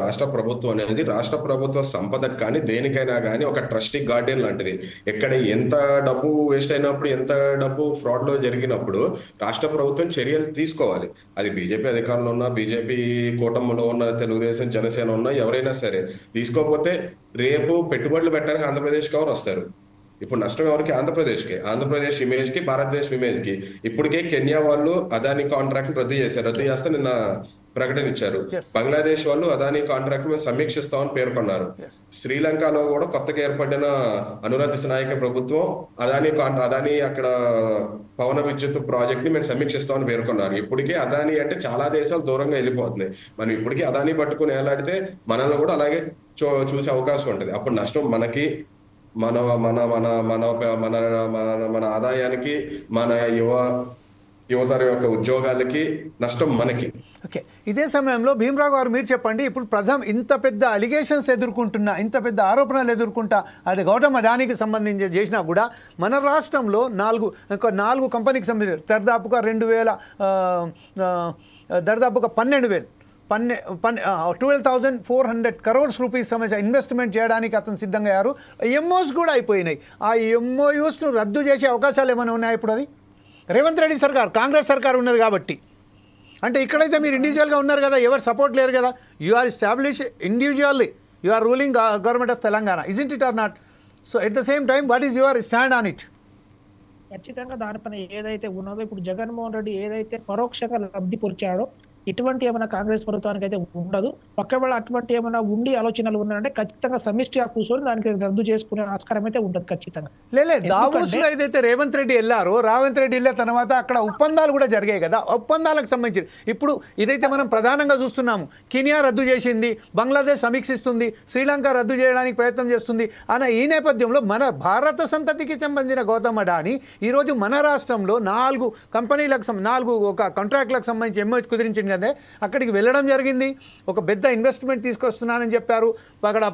రాష్ట్ర ప్రభుత్వం అనేది రాష్ట్ర ప్రభుత్వ సంపదకు కానీ దేనికైనా కానీ ఒక ట్రస్టీ గార్డియన్ లాంటిది. ఎక్కడ ఎంత డబ్బు వేస్ట్ అయినప్పుడు, ఎంత డబ్బు ఫ్రాడ్ లో జరిగినప్పుడు రాష్ట్ర ప్రభుత్వం చర్యలు తీసుకోవాలి. అది బీజేపీ అధికారంలో ఉన్న, బీజేపీ కూటమిలో ఉన్న, తెలుగుదేశం జనసేన ఉన్న ఎవరైనా సరే తీసుకోకపోతే రేపు పెట్టుబడులు పెట్టడానికి ఆంధ్రప్రదేశ్కి ఎవరు వస్తారు? ఇప్పుడు నష్టం ఎవరికి? ఆంధ్రప్రదేశ్ ఇమేజ్ కి, భారతదేశ్ ఇమేజ్ కి. ఇప్పటికే కెన్యా వాళ్ళు అదాని కాంట్రాక్ట్ రద్దు చేస్తే నిన్న ప్రకటన ఇచ్చారు. బంగ్లాదేశ్ వాళ్ళు అదాని కాంట్రాక్ట్ మేము సమీక్షిస్తామని పేర్కొన్నారు. శ్రీలంకలో కూడా కొత్తగా ఏర్పడిన అనురాగ్ దిశనాయక ప్రభుత్వం అదాని అక్కడ పవన విద్యుత్ ప్రాజెక్ట్ ని మేము సమీక్షిస్తామని పేర్కొన్నారు. ఇప్పటికే అదాని అంటే చాలా దేశాలు దూరంగా వెళ్ళిపోతున్నాయి. మనం ఇప్పటికీ అదాని పట్టుకుని ఏలాడితే మనల్ని కూడా అలాగే చూసే అవకాశం ఉంటుంది. అప్పుడు నష్టం మనకి, మన మన మన మన మన మన ఆదాయానికి, మన యువతర యొక్క ఉద్యోగాలకి నష్టం మనకి. ఓకే, ఇదే సమయంలో భీమరావు గారు మీరు చెప్పండి, ఇప్పుడు ఇంత పెద్ద అలిగేషన్స్ ఎదుర్కొంటున్నా, ఇంత పెద్ద ఆరోపణలు ఎదుర్కొంటా అది గౌతమ్ అదానికి సంబంధించి చేసినా కూడా మన రాష్ట్రంలో 4 కంపెనీకి సంబంధించి దాదాపుగా 12,000 12,400 crores రూపీస్ సంబంధించిన ఇన్వెస్ట్మెంట్ చేయడానికి అతను సిద్ధంగా అయ్యారు. ఎంఓస్ కూడా అయిపోయినాయి. ఆ ఎంఓయూస్ను రద్దు చేసే అవకాశాలు ఏమైనా ఉన్నాయి? ఇప్పుడు అది రేవంత్ రెడ్డి సర్కార్, కాంగ్రెస్ సర్కార్ ఉన్నది కాబట్టి. అంటే ఇక్కడైతే మీరు ఇండివిజువల్గా ఉన్నారు కదా, ఎవరు సపోర్ట్ లేరు కదా. You are establish individually, you are ruling government of Telangana, isn't it or not? So at the same time what is your stand on it? ఖచ్చితంగా దానిపైన ఏదైతే ఉన్నదో ఇప్పుడు జగన్మోహన్ రెడ్డి ఏదైతే పరోక్షంగా లబ్ధి పొరిచాడో ఇటువంటి ఏమైనా కాంగ్రెస్ ప్రభుత్వానికి అయితే ఉండదు. ఒకవేళ అటువంటి ఏమైనా ఉండి ఆలోచనలు ఉన్నాయంటే ఖచ్చితంగా సమిష్టిగా కూర్చొని దానికి రద్దు చేసుకునే ఆస్కారం అయితే ఉంటుంది ఖచ్చితంగా. దావోస్లో ఏదైతే రేవంత్ రెడ్డి వెళ్ళారో, రేవంత్ రెడ్డి వెళ్ళిన తర్వాత అక్కడ ఒప్పందాలు కూడా జరిగాయి కదా. ఒప్పందాలకు సంబంధించి ఇప్పుడు ఇదైతే మనం ప్రధానంగా చూస్తున్నాము. కెన్యా రద్దు చేసింది, బంగ్లాదేశ్ సమీక్షిస్తుంది, శ్రీలంక రద్దు చేయడానికి ప్రయత్నం చేస్తుంది అన్న ఈ నేపథ్యంలో మన భారత సంతతికి సంబంధించిన గౌతమ్ అడాని ఈరోజు మన రాష్ట్రంలో 4 కంపెనీలకు 4 ఒక కాంట్రాక్ట్లకు సంబంధించి ఎంఓ కుదిరించిన చెప్పింది కదే, అక్కడికి వెళ్ళడం జరిగింది. ఒక పెద్ద ఇన్వెస్ట్మెంట్ తీసుకొస్తున్నానని చెప్పారు. అక్కడ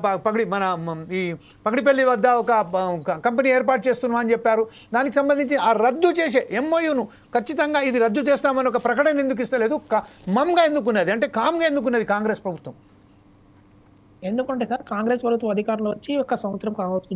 ఈ పగడిపల్లి వద్ద ఒక కంపెనీ ఏర్పాటు చేస్తున్నాం అని చెప్పారు. దానికి సంబంధించి ఆ రద్దు చేసే ఎంఓయూను ఖచ్చితంగా ఇది రద్దు చేస్తామని ఒక ప్రకటన ఎందుకు ఇస్తలేదు? మమ్గా ఎందుకున్నది, అంటే కామ్గా ఎందుకున్నది కాంగ్రెస్ ప్రభుత్వం? ఎందుకంటే సార్ కాంగ్రెస్ ప్రభుత్వం అధికారంలో వచ్చి ఒక సంవత్సరం కావచ్చు.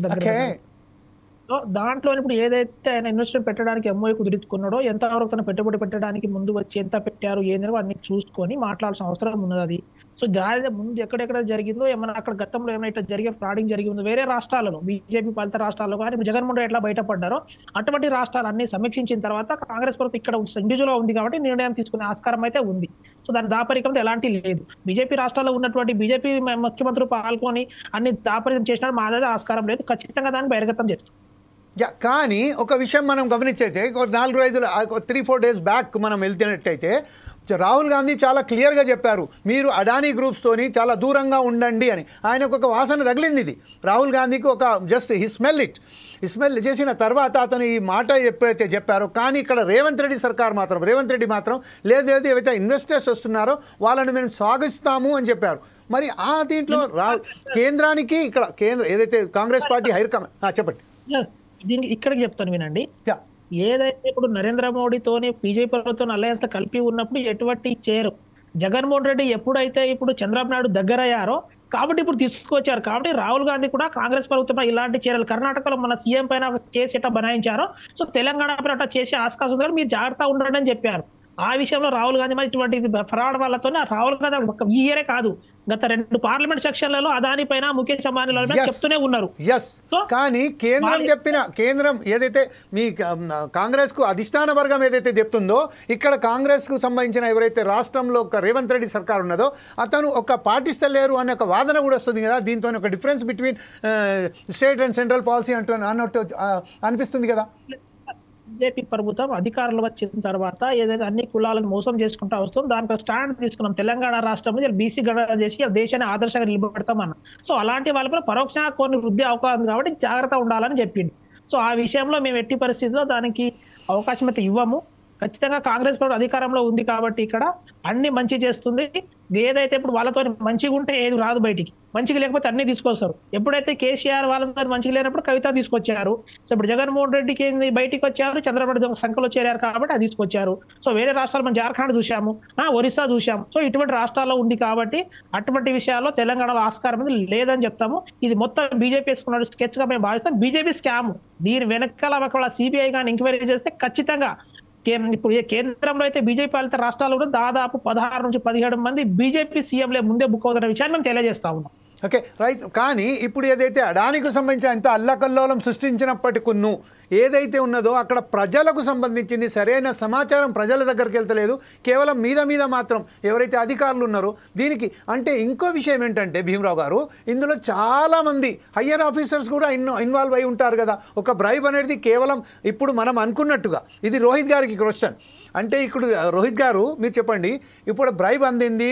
దాంట్లో ఇప్పుడు ఏదైతే ఆయన ఇన్వెస్ట్మెంట్ పెట్టడానికి ఎంఓఏ కుదుర్చుకున్నాడో ఎంతవరకు తన పెట్టుబడి పెట్టడానికి ముందు వచ్చి ఎంత పెట్టారు ఏందో అన్ని చూసుకొని మాట్లాడాల్సిన అవసరం ఉన్నది. అది సో దాని ముందు ఎక్కడెక్కడ జరిగిందో ఏమైనా అక్కడ గతంలో ఏమైనా ఇట్లా జరిగే ఫ్రాడింగ్ జరిగి ఉందో వేరే రాష్ట్రాలలో బీజేపీ పాలిత రాష్ట్రాల్లో కానీ జగన్మోహన్ రెడ్డి ఎట్లా బయటపడ్డారో అటువంటి రాష్ట్రాలు అన్ని సమీక్షించిన తర్వాత కాంగ్రెస్ ప్రభుత్వం ఇక్కడ ఇండివిజువల్ గా ఉంది కాబట్టి నిర్ణయం తీసుకునే ఆస్కారం అయితే ఉంది. సో దాని దాపరికంతో ఎలాంటి లేదు. బీజేపీ రాష్ట్రాల్లో ఉన్నటువంటి బీజేపీ ముఖ్యమంత్రులు పాల్గొని అన్ని దాపరికం చేసినా మా దగ్గర ఆస్కారం లేదు. ఖచ్చితంగా దాన్ని బహిర్గతం చేస్తాం. కానీ ఒక విషయం మనం గమనించైతే 3-4 డేస్ బ్యాక్ మనం వెళ్తున్నట్టయితే రాహుల్ గాంధీ చాలా క్లియర్గా చెప్పారు, మీరు అడానీ గ్రూప్స్తోని చాలా దూరంగా ఉండండి అని. ఆయనకు ఒక వాసన తగిలింది ఇది. రాహుల్ గాంధీకి ఒక జస్ట్ స్మెల్ చేసిన తర్వాత అతను ఈ మాట ఎప్పుడైతే చెప్పారో, కానీ ఇక్కడ రేవంత్ రెడ్డి మాత్రం లేదు ఏవైతే ఇన్వెస్టర్స్ వస్తున్నారో వాళ్ళని మేము స్వాగతిస్తాము అని చెప్పారు. మరి ఆ దీంట్లో కేంద్రానికి కేంద్ర ఏదైతే కాంగ్రెస్ పార్టీ చెప్పండి. దీనికి ఇక్కడికి చెప్తాను వినండి. ఏదైతే ఇప్పుడు నరేంద్ర మోడీతోని బీజేపీ ప్రభుత్వం అలయన్స్ కలిపి ఉన్నప్పుడు ఎటువంటి చేరు జగన్మోహన్ రెడ్డి ఎప్పుడైతే ఇప్పుడు చంద్రబాబు నాయుడు దగ్గర అయ్యారో కాబట్టి ఇప్పుడు తీసుకొచ్చారు. కాబట్టి రాహుల్ గాంధీ కూడా కాంగ్రెస్ ప్రభుత్వం ఇలాంటి చర్యలు కర్ణాటకలో మన సీఎం పైన కేసు ఎట్లా బనాయించారో సో తెలంగాణ పైన అట్లా చేసే ఆస్కారం ఉంది, మీరు జాగ్రత్తగా ఉండండి అని చెప్పారు. ఆ విషయంలో రాహుల్ గాంధీ మరి ఇటువంటి ఫ్రాడ్ వాళ్ళతో రాహుల్ గాంధీ ఒక ఈ ఇయరే కాదు గత 2 పార్లమెంట్ సెక్షన్లలో అదాని పైన ముఖేష్ అంబానీ చెప్తూనే ఉన్నారు. కానీ కేంద్రం ఏదైతే మీ కాంగ్రెస్ కు అధిష్టాన వర్గం ఏదైతే చెప్తుందో, ఇక్కడ కాంగ్రెస్ కు సంబంధించిన ఎవరైతే రాష్ట్రంలో ఒక రేవంత్ రెడ్డి సర్కార్ ఉన్నదో అతను ఒక పాటిస్తలేరు అనే ఒక వాదన కూడా వస్తుంది కదా. దీంతో ఒక difference between state and central policy అన్నట్టు అనిపిస్తుంది కదా. బీజేపీ ప్రభుత్వం అధికారంలో వచ్చిన తర్వాత ఏదైతే అన్ని కులాలను మోసం చేసుకుంటా వస్తుందో దానికి స్టాండ్ తీసుకున్నాం. తెలంగాణ రాష్ట్రంలో బీసీ గణన చేసి దేశాన్ని ఆదర్శంగా నిలబెడతామన్న. సో అలాంటి వాళ్ళపై పరోక్షంగా కొన్ని వృద్ధి అవకాశం కాబట్టి జాగ్రత్త ఉండాలని చెప్పింది. సో ఆ విషయంలో మేము ఎట్టి పరిస్థితుల్లో దానికి అవకాశం అయితే ఇవ్వము. ఖచ్చితంగా కాంగ్రెస్ ప్రభుత్వం అధికారంలో ఉంది కాబట్టి ఇక్కడ అన్ని మంచి చేస్తుంది. ఏదైతే ఇప్పుడు వాళ్ళతో మంచిగా ఉంటే ఏది రాదు బయటికి, మంచిగా లేకపోతే అన్ని తీసుకొస్తారు. ఎప్పుడైతే కేసీఆర్ వాళ్ళతో మంచిగా లేనప్పుడు కవిత తీసుకొచ్చారు. సో ఇప్పుడు జగన్మోహన్ రెడ్డికి బయటికి వచ్చారు, చంద్రబాబు సంఖ్యలో చేరారు కాబట్టి అది తీసుకొచ్చారు. సో వేరే రాష్ట్రాలు మనం జార్ఖండ్ చూసాము, ఒరిస్సా చూసాము. సో ఇటువంటి రాష్ట్రాల్లో ఉంది కాబట్టి అటువంటి విషయాల్లో తెలంగాణలో ఆస్కారం అనేది లేదని చెప్తాము. ఇది మొత్తం బీజేపీ వేసుకున్న స్కెచ్ గా మేము భావిస్తాం. బీజేపీ స్కామ్ దీని వెనకాల ఒకవేళ సిబిఐ కానీ ఎంక్వైరీ చేస్తే ఖచ్చితంగా ఇప్పుడు కేంద్రంలో అయితే బీజేపీ పాలిత రాష్ట్రాల్లో దాదాపు 16 నుంచి 17 మంది బీజేపీ సీఎంలే ముందే బుక్ అవుతున్న విషయాన్ని మేము తెలియజేస్తా ఉన్నాం. Okay right. కానీ ఇప్పుడు ఏదైతే అడానికి సంబంధించిన ఎంత అల్లకల్లోలం సృష్టించినప్పటికీ ఏదైతే ఉన్నదో అక్కడ ప్రజలకు సంబంధించింది సరైన సమాచారం ప్రజల దగ్గరికి వెళ్తలేదు. కేవలం మీద మాత్రం ఎవరైతే అధికారులు ఉన్నారో దీనికి అంటే ఇంకో విషయం ఏంటంటే భీమరావు గారు, ఇందులో చాలామంది హయ్యర్ ఆఫీసర్స్ కూడా ఇన్వాల్వ్ అయి ఉంటారు కదా. ఒక బ్రైబ్ అనేది కేవలం ఇప్పుడు మనం అనుకున్నట్టుగా ఇది రోహిత్ గారికి క్వశ్చన్ అంటే ఇప్పుడు రోహిత్ గారు మీరు చెప్పండి, ఇప్పుడు బ్రైబ్ అందింది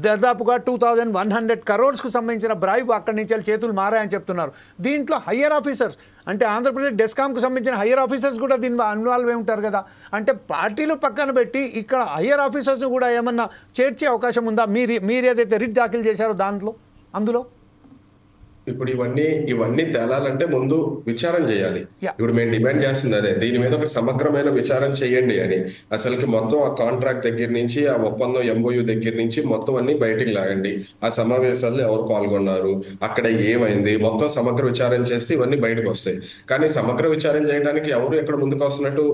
దాదాపుగా 2100 crores సంబంధించిన బ్రైబ్ అక్కడి నుంచి చేతులు మారాయని చెప్తున్నారు. దీంట్లో హయ్యర్ ఆఫీసర్స్ అంటే ఆంధ్రప్రదేశ్ డెస్కామ్కు సంబంధించిన హయ్యర్ ఆఫీసర్స్ కూడా దీని ఇన్వాల్వ్ అయి ఉంటారు కదా. అంటే పార్టీలు పక్కన పెట్టి ఇక్కడ హయ్యర్ ఆఫీసర్స్ని కూడా ఏమన్నా చేర్చే అవకాశం ఉందా? మీరు ఏదైతే రిట్ దాఖలు చేశారో అందులో ఇప్పుడు ఇవన్నీ తేలాలంటే ముందు విచారణ చేయాలి. ఇప్పుడు మేము డిమాండ్ చేస్తుంది అదే, దీని మీద ఒక సమగ్రమైన విచారణ చేయండి అని. అసలుకి మొత్తం ఆ కాంట్రాక్ట్ దగ్గర నుంచి ఆ ఒప్పందం ఎంఓయూ దగ్గర నుంచి మొత్తం అన్ని బయటికి లాగండి. ఆ సమావేశాల్లో ఎవరు పాల్గొన్నారు, అక్కడ ఏమైంది, మొత్తం సమగ్ర విచారణ చేస్తే ఇవన్నీ బయటకు వస్తాయి. కానీ సమగ్ర విచారణ చేయడానికి ఎవరు ఎక్కడ ముందుకు వస్తున్నట్టు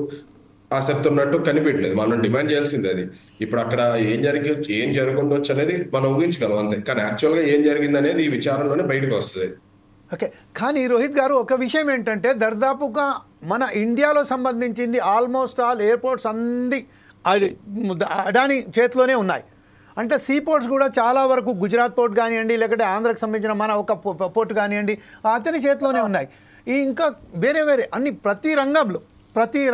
ఆసక్తి ఉన్నట్టు కనిపించలేదు. మనం డిమాండ్ చేయాల్సింది అది. ఇప్పుడు అక్కడ ఏం జరగundొచ్చు అనేది మనం ఊహించగలం అంతే, కానీ యాక్చువల్గా ఏం జరిగింది అనేది ఈ విచారణలోనే బయటకు వస్తుంది. ఓకే. కానీ రోహిత్ గారు ఒక విషయం ఏంటంటే దాదాపుగా మన ఇండియాలో సంబంధించింది ఆల్మోస్ట్ ఆల్ ఎయిర్పోర్ట్స్ అన్ని అడానీ చేతిలోనే ఉన్నాయి. అంటే సీ పోర్ట్స్ కూడా చాలా వరకు గుజరాత్ పోర్ట్ కానివ్వండి, లేకపోతే ఆంధ్రాకి సంబంధించిన మన ఒక పోర్ట్ కానివ్వండి అతని చేతిలోనే ఉన్నాయి. ఇంకా వేరే అన్ని ప్రతి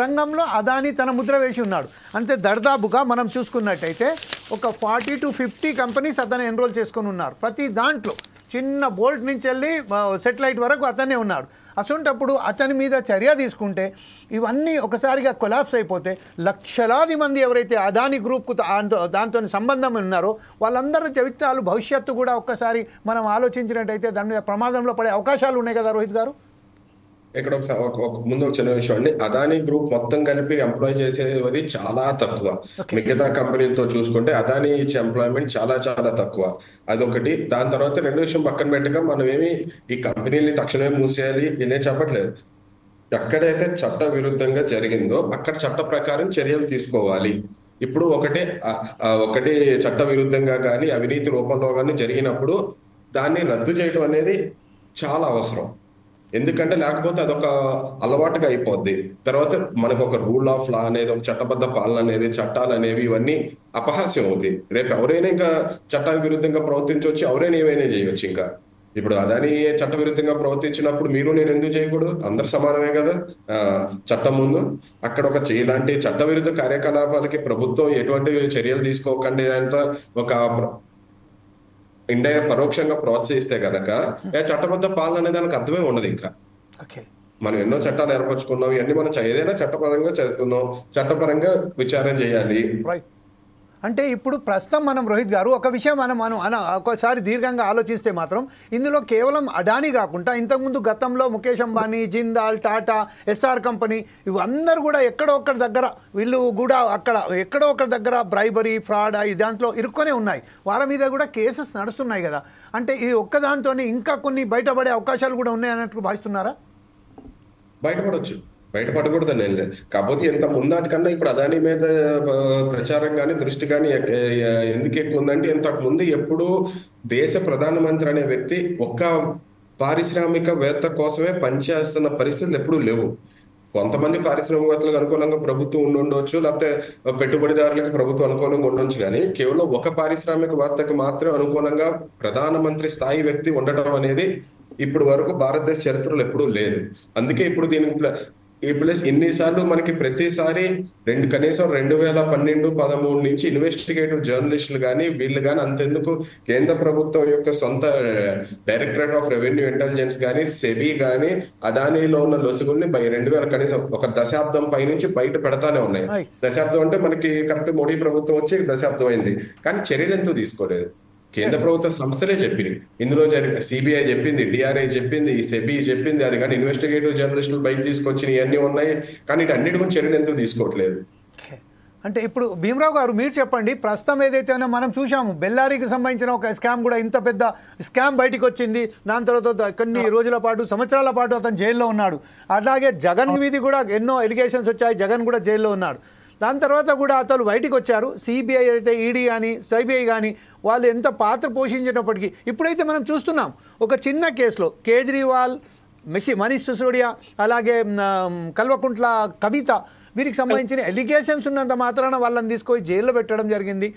రంగంలో అదానీ తన ముద్ర వేసి ఉన్నాడు. అంటే దర్దాపుగా మనం చూసుకున్నట్టయితే ఒక 40 to 50 కంపెనీస్ అతను ఎన్రోల్ చేసుకొని ఉన్నారు. ప్రతి దాంట్లో చిన్న బోల్ట్ నుంచి వెళ్ళి సెటిలైట్ వరకు అతనే ఉన్నాడు. అసొంటప్పుడు అతని మీద చర్య తీసుకుంటే ఇవన్నీ ఒకసారిగా కొలాప్స్ అయిపోతే లక్షలాది మంది ఎవరైతే అదాని గ్రూప్కు దాంతో సంబంధం ఉన్నారో వాళ్ళందరి జీవితాలు భవిష్యత్తు కూడా ఒక్కసారి మనం ఆలోచించినట్టయితే దాని మీద ప్రమాదంలో పడే అవకాశాలు ఉన్నాయి కదా రోహిత్ గారు. ఇక్కడ ముందు ఒక చిన్న విషయం అండి, అదానీ గ్రూప్ మొత్తం కలిపి ఎంప్లాయ్ చేసేది చాలా తక్కువ. మిగతా కంపెనీలతో చూసుకుంటే అదానీ ఇచ్చే ఎంప్లాయ్మెంట్ చాలా చాలా తక్కువ. అదొకటి. దాని తర్వాత రెండో విషయం పక్కన పెట్టగా మనం ఏమి ఈ కంపెనీని తక్షణమే మూసేయాలి ఇనే చెప్పట్లేదు. ఎక్కడైతే చట్ట విరుద్ధంగా జరిగిందో అక్కడ చట్ట ప్రకారం చర్యలు తీసుకోవాలి. ఇప్పుడు ఒకటి చట్ట విరుద్ధంగా కానీ అవినీతి రూపంలో కానీ జరిగినప్పుడు దాన్ని రద్దు చేయడం అనేది చాలా అవసరం. ఎందుకంటే లేకపోతే అదొక అలవాటుగా అయిపోద్ది. తర్వాత మనకు ఒక రూల్ ఆఫ్ లా అనేది, ఒక చట్టబద్ధ పాలన అనేది, చట్టాలు అనేవి ఇవన్నీ అపహాస్యం అవుతాయి. రేపు ఎవరైనా ఇంకా చట్టానికి విరుద్ధంగా ప్రవర్తించవచ్చు, ఎవరైనా ఏమైనా చేయొచ్చు. ఇంకా ఇప్పుడు అదాని చట్ట విరుద్ధంగా ప్రవర్తించినప్పుడు మీరు నేను ఎందుకు చేయకూడదు? అందరు సమానమే కదా చట్టం ముందు. అక్కడ ఇలాంటి చట్ట విరుద్ధ కార్యకలాపాలకి ప్రభుత్వం ఎటువంటి చర్యలు తీసుకోకండి అంత ఒక పరోక్షంగా ప్రోత్సహిస్తే కనుక చట్టబద్ధ పాలన అనే దానికి అర్థమే ఉండదు. ఇంకా మనం ఎన్నో చట్టాలు ఏర్పరచుకున్నాం, ఇవన్నీ మనం ఏదైనా చట్టపరంగా చదువుకున్నాం, చట్టపరంగా విచారణ చేయాలి. అంటే ఇప్పుడు ప్రస్తుతం మనం రోహిత్ గారు ఒక విషయం మనం ఒకసారి దీర్ఘంగా ఆలోచిస్తే మాత్రం ఇందులో కేవలం అడానీ కాకుండా ఇంతకుముందు గతంలో ముఖేష్ అంబానీ, జిందాల్, టాటా, ఎస్ఆర్ కంపెనీ ఇవందరూ కూడా ఎక్కడో ఒక్కడి దగ్గర వీళ్ళు కూడా అక్కడ ఎక్కడో ఒకరి దగ్గర బ్రైబరీ, ఫ్రాడ్ దాంట్లో ఇరుక్కొనే ఉన్నాయి. వారి మీద కూడా కేసెస్ నడుస్తున్నాయి కదా. అంటే ఈ ఒక్కదాంతో ఇంకా కొన్ని బయటపడే అవకాశాలు కూడా ఉన్నాయన్నట్టు భావిస్తున్నారా? బయటపడకూడదని ఏం లేదు. కాకపోతే ఎంత ముందాటికన్నా ఇప్పుడు అదాని మీద ప్రచారం కానీ దృష్టి కానీ ఎందుకు ఎక్కువ ఉందంటే, ఇంతకు ముందు ఎప్పుడు దేశ ప్రధానమంత్రి అనే వ్యక్తి ఒక్క పారిశ్రామికవేత్త కోసమే పనిచేస్తున్న పరిస్థితులు ఎప్పుడూ లేవు. కొంతమంది పారిశ్రామికవేత్తలకు అనుకూలంగా ప్రభుత్వం ఉండొచ్చు, లేకపోతే పెట్టుబడిదారులకు ప్రభుత్వం అనుకూలంగా ఉండొచ్చు, కానీ కేవలం ఒక పారిశ్రామికవేత్తకు మాత్రమే అనుకూలంగా ప్రధానమంత్రి స్థాయి వ్యక్తి ఉండటం అనేది ఇప్పుడు వరకు భారతదేశ చరిత్రలో ఎప్పుడూ లేదు. అందుకే ఇప్పుడు దీనికి ప్లస్ ఇన్నిసార్లు మనకి ప్రతిసారి కనీసం 2012-13 నుంచి ఇన్వెస్టిగేటివ్ జర్నలిస్టులు కానీ వీళ్ళు కానీ, అంతెందుకు కేంద్ర ప్రభుత్వం యొక్క సొంత డైరెక్టరేట్ ఆఫ్ రెవెన్యూ ఇంటెలిజెన్స్ కానీ, సెబీ కానీ అదానీలో ఉన్న లొసుగుల్ని 2000 కనీసం ఒక దశాబ్దం పైనుంచి బయట పెడతానే ఉన్నాయి. దశాబ్దం అంటే మనకి కరెక్ట్ మోడీ ప్రభుత్వం వచ్చి దశాబ్దం అయింది, కానీ చర్యలు ఎంతో తీసుకోలేదు. కేంద్ర ప్రభుత్వ సంస్థలే చెప్పింది, ఇందులో సిబిఐ చెప్పింది, డిఆర్ఐ చెప్పింది, ఈ సెబీ చెప్పింది, అది కానీ ఇన్వెస్టిగేటివ్ జర్నలిస్టులు బయట తీసుకొచ్చినవి ఇవన్నీ ఉన్నాయి, కానీ అన్నిటి గురించి చర్యలు ఎంతో తీసుకోవట్లేదు. అంటే ఇప్పుడు భీమరావు గారు మీరు చెప్పండి, ప్రస్తుతం ఏదైతే మనం చూసాము బెల్లారికి సంబంధించిన ఒక స్కామ్ కూడా, ఇంత పెద్ద స్కామ్ బయటికి వచ్చింది, దాని తర్వాత కొన్ని రోజుల పాటు సంవత్సరాల పాటు అతను జైల్లో ఉన్నాడు. అలాగే జగన్ మీద కూడా ఎన్నో ఎలిగేషన్స్ వచ్చాయి, జగన్ కూడా జైల్లో ఉన్నాడు. దాని తర్వాత కూడా అతను బయటికి వచ్చారు. సిబిఐ అయితే ఈడీ కానీ సిబిఐ కానీ వాళ్ళు ఎంత పాత్ర పోషించినప్పటికీ ఇప్పుడైతే మనం చూస్తున్నాం ఒక చిన్న కేసులో కేజ్రీవాల్, మనీష్ సిసోడియా, అలాగే కల్వకుంట్ల కవిత వీరికి సంబంధించిన ఎలిగేషన్స్ ఉన్నంత మాత్రాన వాళ్ళని తీసుకొని జైల్లో పెట్టడం జరిగింది.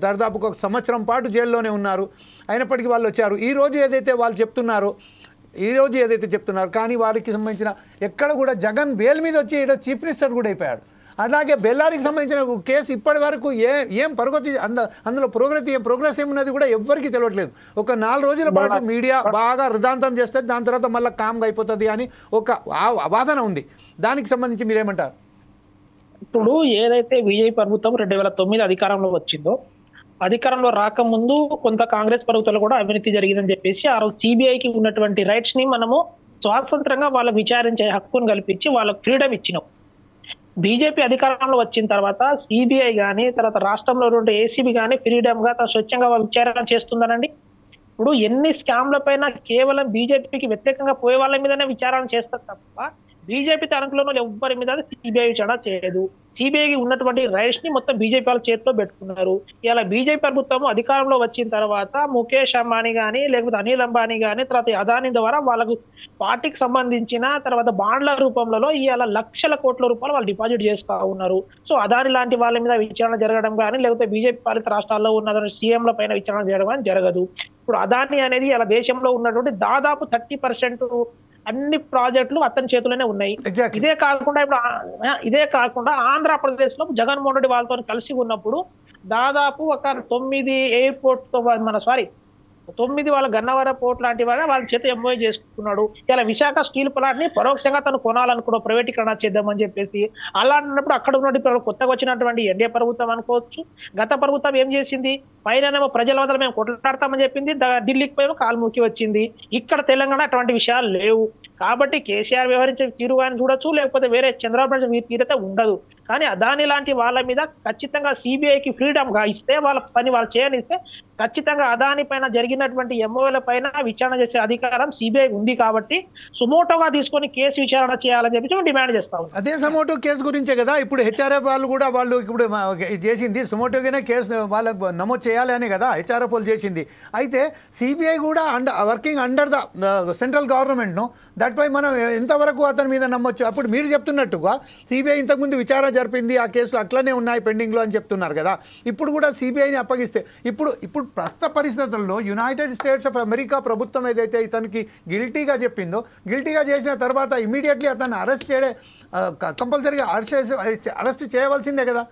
దాదాపుగా 1 సంవత్సరం పాటు జైల్లోనే ఉన్నారు. అయినప్పటికీ వాళ్ళు వచ్చారు. ఈరోజు ఏదైతే చెప్తున్నారు కానీ వారికి సంబంధించిన ఎక్కడ కూడా జగన్ బెయిల్ మీద వచ్చి చీఫ్ మినిస్టర్ కూడా అయిపోయాడు. అలాగే బెల్లారికి సంబంధించిన కేసు ఇప్పటి వరకు ఏం అందులో ప్రోగ్రెస్ ఏమున్నది కూడా ఎవ్వరికి తెలియట్లేదు. ఒక 4 రోజుల పాటు మీడియా బాగా వృద్ధాంతం చేస్తే దాని తర్వాత మళ్ళీ కామ్గా అయిపోతుంది అని ఒక వాదన ఉంది. దానికి సంబంధించి మీరేమంటారు? ఇప్పుడు ఏదైతే బీజేపీ ప్రభుత్వం 2009 అధికారంలో వచ్చిందో, అధికారంలో రాకముందు కొంత కాంగ్రెస్ ప్రభుత్వాలు కూడా అవినీతి జరిగిందని చెప్పేసి ఆ రోజు సిబిఐకి ఉన్నటువంటి రైట్స్ ని మనము స్వాతంత్రంగా వాళ్ళకు విచారించే హక్కును కల్పించి వాళ్ళకు ఫ్రీడమ్ ఇచ్చినాం. బీజేపీ అధికారంలో వచ్చిన తర్వాత సిబిఐ కానీ తర్వాత రాష్ట్రంలో ఉన్న ఏసీబీ కానీ ఫ్రీడమ్ గా స్వచ్ఛంగా విచారణ చేస్తుందనండి. ఇప్పుడు ఎన్ని స్కామ్ల పైన కేవలం బీజేపీకి వ్యతిరేకంగా పోయే వాళ్ళ మీదనే విచారణ చేస్తారు తప్ప బీజేపీ తనకులో ఎవ్వరి మీద సిబిఐ విచారణ చేయదు. సిబిఐకి ఉన్నటువంటి రైట్స్ ని మొత్తం బీజేపీ వాళ్ళ చేతిలో పెట్టుకున్నారు. ఇలా బీజేపీ ప్రభుత్వం అధికారంలో వచ్చిన తర్వాత ముఖేష్ అంబానీ కానీ లేకపోతే అనిల్ అంబానీ కానీ తర్వాత అదానీ ద్వారా వాళ్ళకు పార్టీకి సంబంధించిన తర్వాత బాండ్ల రూపంలో ఇవాళ లక్షల కోట్ల రూపాయలు వాళ్ళు డిపాజిట్ చేస్తూ ఉన్నారు. సో అదానీ లాంటి వాళ్ళ మీద విచారణ జరగడం కానీ లేకపోతే బీజేపీ పాలిత రాష్ట్రాల్లో ఉన్న సీఎంల పైన విచారణ చేయడం కానీ జరగదు. ఇప్పుడు అదానీ అనేది ఇలా దేశంలో ఉన్నటువంటి దాదాపు 30% అన్ని ప్రాజెక్టులు అతని చేతుల్లోనే ఉన్నాయి. ఇదే కాకుండా ఆంధ్రప్రదేశ్ లో జగన్మోహన్ రెడ్డి వాళ్ళతో కలిసి ఉన్నప్పుడు దాదాపు ఒక 9 ఎయిర్పోర్ట్ 9 వాళ్ళ గన్నవరం పోర్ట్ లాంటి వాళ్ళ చేత ఎంఓఏ చేసుకున్నాడు. ఇలా విశాఖ స్టీల్ ప్లాంట్ ని పరోక్షంగా తను కొనాలనుకున్నాడు, ప్రైవేటీకరణ చేద్దామని చెప్పేసి. అలా అన్నప్పుడు అక్కడ ఉన్నటువంటి కొత్తగా వచ్చినటువంటి ఎన్డీఏ ప్రభుత్వం అనుకోవచ్చు, గత ప్రభుత్వం ఏం చేసింది, పైన ప్రజల వద్ద మేము కొట్లాడతామని చెప్పింది, ఢిల్లీకి పోయి కాలు మూకి వచ్చింది. ఇక్కడ తెలంగాణ అటువంటి విషయాలు లేవు. కాబట్టి కేసీఆర్ వ్యవహరించే తీరు అని చూడొచ్చు, లేకపోతే వేరే చంద్రబాబు నాయుడు తీరైతే ఉండదు. కానీ అదాని లాంటి వాళ్ళ మీద ఖచ్చితంగా సిబిఐకి ఫ్రీడమ్ గా ఇస్తే, వాళ్ళ పని వాళ్ళు చేయనిస్తే, ఖచ్చితంగా అదాని పైన జరిగినటువంటి ఎంఓల పైన విచారణ చేసే అధికారం సిబిఐ ఉంది. కాబట్టి సుమోటోగా తీసుకొని కేసు విచారణ చేయాలని చెప్పి మేము డిమాండ్ చేస్తా ఉన్నాం. అదే సుమోటో కేసు గురించే కదా ఇప్పుడు హెచ్ఆర్ఎఫ్ వాళ్ళు కూడా వాళ్ళు ఇప్పుడు చేసింది సుమోటోగానే కేసు వాళ్ళకు నమోదు చేయాలి అని కదా హెచ్ఆర్ఎఫ్ వాళ్ళు చేసింది. అయితే సిబిఐ కూడా వర్కింగ్ అండర్ ద సెంట్రల్ గవర్నమెంట్ను, దట్పై మనం ఎంతవరకు అతని మీద నమ్మొచ్చు? అప్పుడు మీరు చెప్తున్నట్టుగా సిబిఐ ఇంతకుముందు విచారణ జరిపింది, ఆ కేసులు అట్లనే ఉన్నాయి పెండింగ్లో అని చెప్తున్నారు కదా. ఇప్పుడు కూడా సిబిఐని అప్పగిస్తే ఇప్పుడు ప్రస్తుత పరిస్థితుల్లో యునైటెడ్ స్టేట్స్ ఆఫ్ అమెరికా ప్రభుత్వం ఏదైతే ఇతనికి గిల్టీగా చెప్పిందో, గిల్టీగా చేసిన తర్వాత ఇమీడియట్లీ అతన్ని అరెస్ట్ చేయడే కంపల్సరీగా అరెస్ట్ చేయవలసిందే కదా.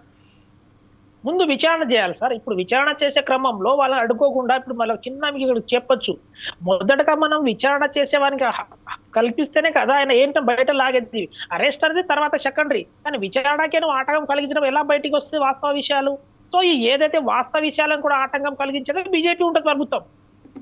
ముందు విచారణ చేయాలి సార్. ఇప్పుడు విచారణ చేసే క్రమంలో వాళ్ళని అడ్డుకోకుండా ఇప్పుడు మళ్ళీ చిన్న మీకు చెప్పొచ్చు, మొదటగా మనం విచారణ చేసేవానికి కల్పిస్తేనే కదా ఆయన ఏంటో బయట లాగేది. అరెస్ట్ అనేది తర్వాత సెకండరీ, కానీ విచారణకే నువ్వు ఆటంకం కలిగించడం ఎలా బయటికి వస్తుంది వాస్తవ విషయాలు? సో ఈ ఏదైతే వాస్తవ విషయాలను కూడా ఆటంకం కలిగించేది బీజేపీ ఉంటుంది ప్రభుత్వం.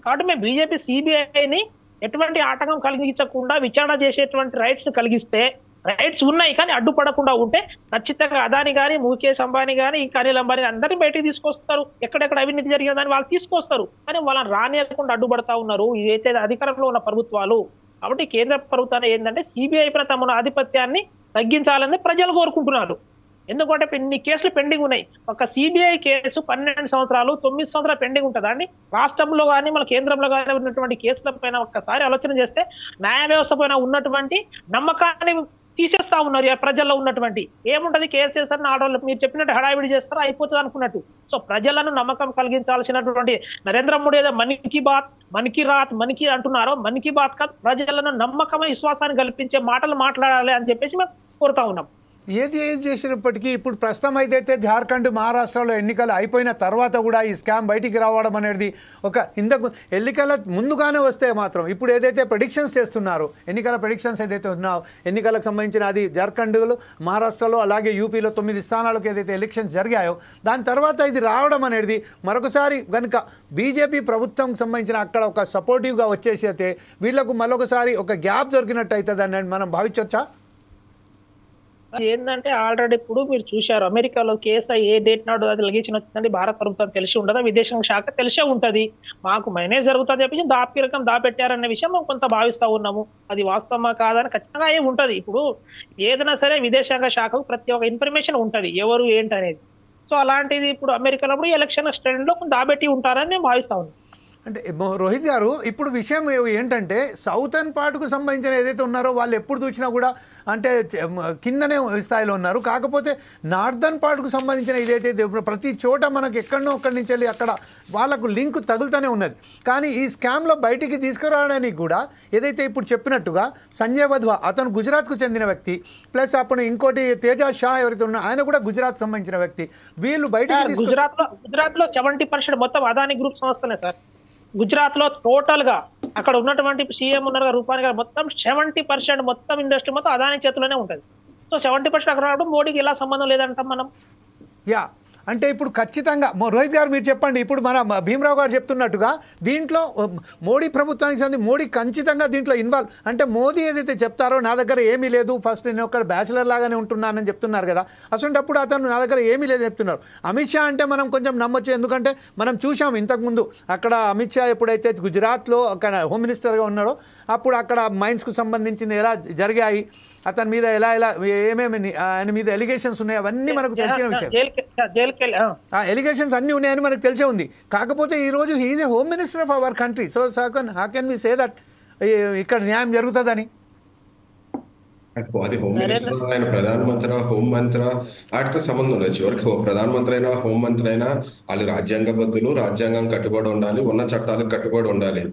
కాబట్టి మేము బీజేపీ సిబిఐని ఎటువంటి ఆటంకం కలిగించకుండా విచారణ చేసేటువంటి రైట్స్ కలిగిస్తే, రైట్స్ ఉన్నాయి కానీ అడ్డుపడకుండా ఉంటే ఖచ్చితంగా అదాని కానీ, ముఖేష్ అంబానీ కానీ, ఇంకా అనిల్ అంబానీ అందరినీ బయటికి తీసుకొస్తారు. ఎక్కడెక్కడ అవినీతి జరిగిందని వాళ్ళు తీసుకొస్తారు, కానీ వాళ్ళని రానియకుండా అడ్డుపడతా ఉన్నారు ఇదైతే అధికారంలో ఉన్న ప్రభుత్వాలు. కాబట్టి కేంద్ర ప్రభుత్వాన్ని ఏంటంటే సిబిఐ పైన తమ ఆధిపత్యాన్ని తగ్గించాలని ప్రజలు కోరుకుంటున్నారు. ఎందుకంటే ఇన్ని కేసులు పెండింగ్ ఉన్నాయి. ఒక సిబిఐ కేసు 12 సంవత్సరాలు 9 సంవత్సరాలు పెండింగ్ ఉంటుందా అండి? రాష్ట్రంలో కానీ మన కేంద్రంలో కానీ ఉన్నటువంటి కేసుల పైన ఒక్కసారి ఆలోచన చేస్తే న్యాయ వ్యవస్థ పైన ఉన్నటువంటి నమ్మకాన్ని తీసేస్తా ఉన్నారు. ప్రజల్లో ఉన్నటువంటి ఏముంటది, కేసు చేస్తారు, ఆడవాళ్ళు మీరు చెప్పినట్టు హడావిడి చేస్తారు, అయిపోతుంది అనుకున్నట్టు. సో ప్రజలను నమ్మకం కలిగించాల్సినటువంటి నరేంద్ర మోడీ ఏదో మన్ కీ బాత్, మన్ కీ రాత్, మన్ కీ అంటున్నారో, మన్ కీ బాత్ కాదు, ప్రజలను నమ్మకమైన విశ్వాసాన్ని కల్పించే మాటలు మాట్లాడాలి అని చెప్పేసి మేము కోరుతా ఉన్నాం. ఏది చేసినప్పటికీ ఇప్పుడు ప్రస్తుతం అయితే జార్ఖండ్, మహారాష్ట్రలో ఎన్నికలు అయిపోయిన తర్వాత కూడా ఈ స్కామ్ బయటికి రావడం అనేది ఒక ఎన్నికల ముందుగానే వస్తే మాత్రం ఇప్పుడు ఏదైతే ప్రెడిక్షన్స్ చేస్తున్నారో, ఎన్నికల ప్రెడిక్షన్స్ ఏదైతే ఉన్నాయో, ఎన్నికలకు సంబంధించిన అది జార్ఖండ్లో, మహారాష్ట్రలో, అలాగే యూపీలో 9 స్థానాలకు ఏదైతే ఎలక్షన్స్ జరిగాయో దాని తర్వాత ఇది రావడం అనేది మరొకసారి కనుక బీజేపీ ప్రభుత్వం సంబంధించిన అక్కడ ఒక సపోర్టివ్గా వచ్చేసి అయితే వీళ్ళకు మరొకసారి ఒక గ్యాప్ దొరికినట్టు అవుతుంది అని మనం భావించవచ్చా? ఏంటంటే ఆల్రెడీ ఇప్పుడు మీరు చూశారు అమెరికాలో కేసు ఏ డేట్ నాడు అది లగేషన్ వచ్చిందంటే భారత ప్రభుత్వం తెలిసి ఉండదా, విదేశాంగ శాఖ తెలిసే ఉంటది. మాకు మైనేజ్ జరుగుతుంది చెప్పేసి దాపిరకం దాపెట్టారనే విషయం మేము కొంత భావిస్తా ఉన్నాము. అది వాస్తవమా కాదని ఖచ్చితంగా ఏ ఉంటది. ఇప్పుడు ఏదైనా సరే విదేశాంగ శాఖకు ప్రతి ఒక్క ఇన్ఫర్మేషన్ ఉంటది ఎవరు ఏంటనేది. సో అలాంటిది ఇప్పుడు అమెరికాలో ఎలక్షన్ స్టాండ్ లో దాబెట్టి ఉంటారని మేము భావిస్తా ఉన్నాం. అంటే రోహిత్ గారు ఇప్పుడు విషయం ఏంటంటే సౌతర్న్ పార్ట్కు సంబంధించిన ఏదైతే ఉన్నారో వాళ్ళు ఎప్పుడు చూసినా కూడా అంటే కిందనే స్థాయిలో ఉన్నారు. కాకపోతే నార్దర్న్ పార్ట్కు సంబంధించిన ఏదైతే ప్రతి చోట మనకు ఎక్కడనో అక్కడి నుంచి వెళ్ళి అక్కడ వాళ్ళకు లింక్ తగులుతూనే ఉన్నది. కానీ ఈ స్కామ్లో బయటికి తీసుకురావడానికి కూడా ఏదైతే ఇప్పుడు చెప్పినట్టుగా సంజయ్ వధ్వా అతను గుజరాత్కు చెందిన వ్యక్తి, ప్లస్ అప్పుడు ఇంకోటి తేజ షా ఎవరైతే ఉన్నా ఆయన కూడా గుజరాత్ సంబంధించిన వ్యక్తి. వీళ్ళు బయటికి గుజరాత్ లో 70% మొత్తం అదాని గ్రూప్ సంస్థనే సార్. గుజరాత్ లో టోటల్ గా అక్కడ ఉన్నటువంటి సీఎం ఉన్నారు రూపాని గారు, మొత్తం 70% మొత్తం ఇండస్ట్రీ మొత్తం అదాని చేతిలోనే ఉంటుంది. సో 70% అక్కడ రావడం మోడీకి ఎలా సంబంధం లేదంటాం మనం. యా అంటే ఇప్పుడు ఖచ్చితంగా రోహిత్ గారు మీరు చెప్పండి, ఇప్పుడు మన భీమరావు గారు చెప్తున్నట్టుగా దీంట్లో మోడీ ప్రభుత్వానికి సంబంధించి మోడీ ఖచ్చితంగా దీంట్లో ఇన్వాల్వ్, అంటే మోదీ ఏదైతే చెప్తారో నా దగ్గర ఏమీ లేదు, ఫస్ట్ నేను ఒక బ్యాచిలర్ లాగానే ఉంటున్నానని చెప్తున్నారు కదా, అసలు అతను నా దగ్గర ఏమీ లేదు చెప్తున్నారు. అమిత్ షా అంటే మనం కొంచెం నమ్మొచ్చు, ఎందుకంటే మనం చూసాం ఇంతకుముందు అక్కడ అమిత్ షా ఎప్పుడైతే గుజరాత్లో ఒక హోమ్ మినిస్టర్గా ఉన్నాడో అప్పుడు అక్కడ మైన్స్కు సంబంధించింది ఎలా జరిగాయి, అతని మీద ఎలా ఏమేమి ఆయన మీద ఎలిగేషన్స్ ఉన్నాయి అవన్నీ మనకు తెలిసిన విషయం. ఎలిగేషన్స్ అన్నీ ఉన్నాయని మనకు తెలిసే ఉంది. కాకపోతే ఈరోజు he is a home minister of our country. So how can we say that ఇక్కడ న్యాయం జరుగుతుందని? అది హోమ్ మినిస్టర్, ఆయన ప్రధానమంత్రి, హోంమంత్రి వాటితో సంబంధం లేదు. చివరికి ప్రధానమంత్రి అయినా హోంమంత్రి అయినా వాళ్ళు రాజ్యాంగబద్ధులు, రాజ్యాంగం కట్టుబడి ఉండాలి, ఉన్న చట్టాలకు కట్టుబడి ఉండాలి.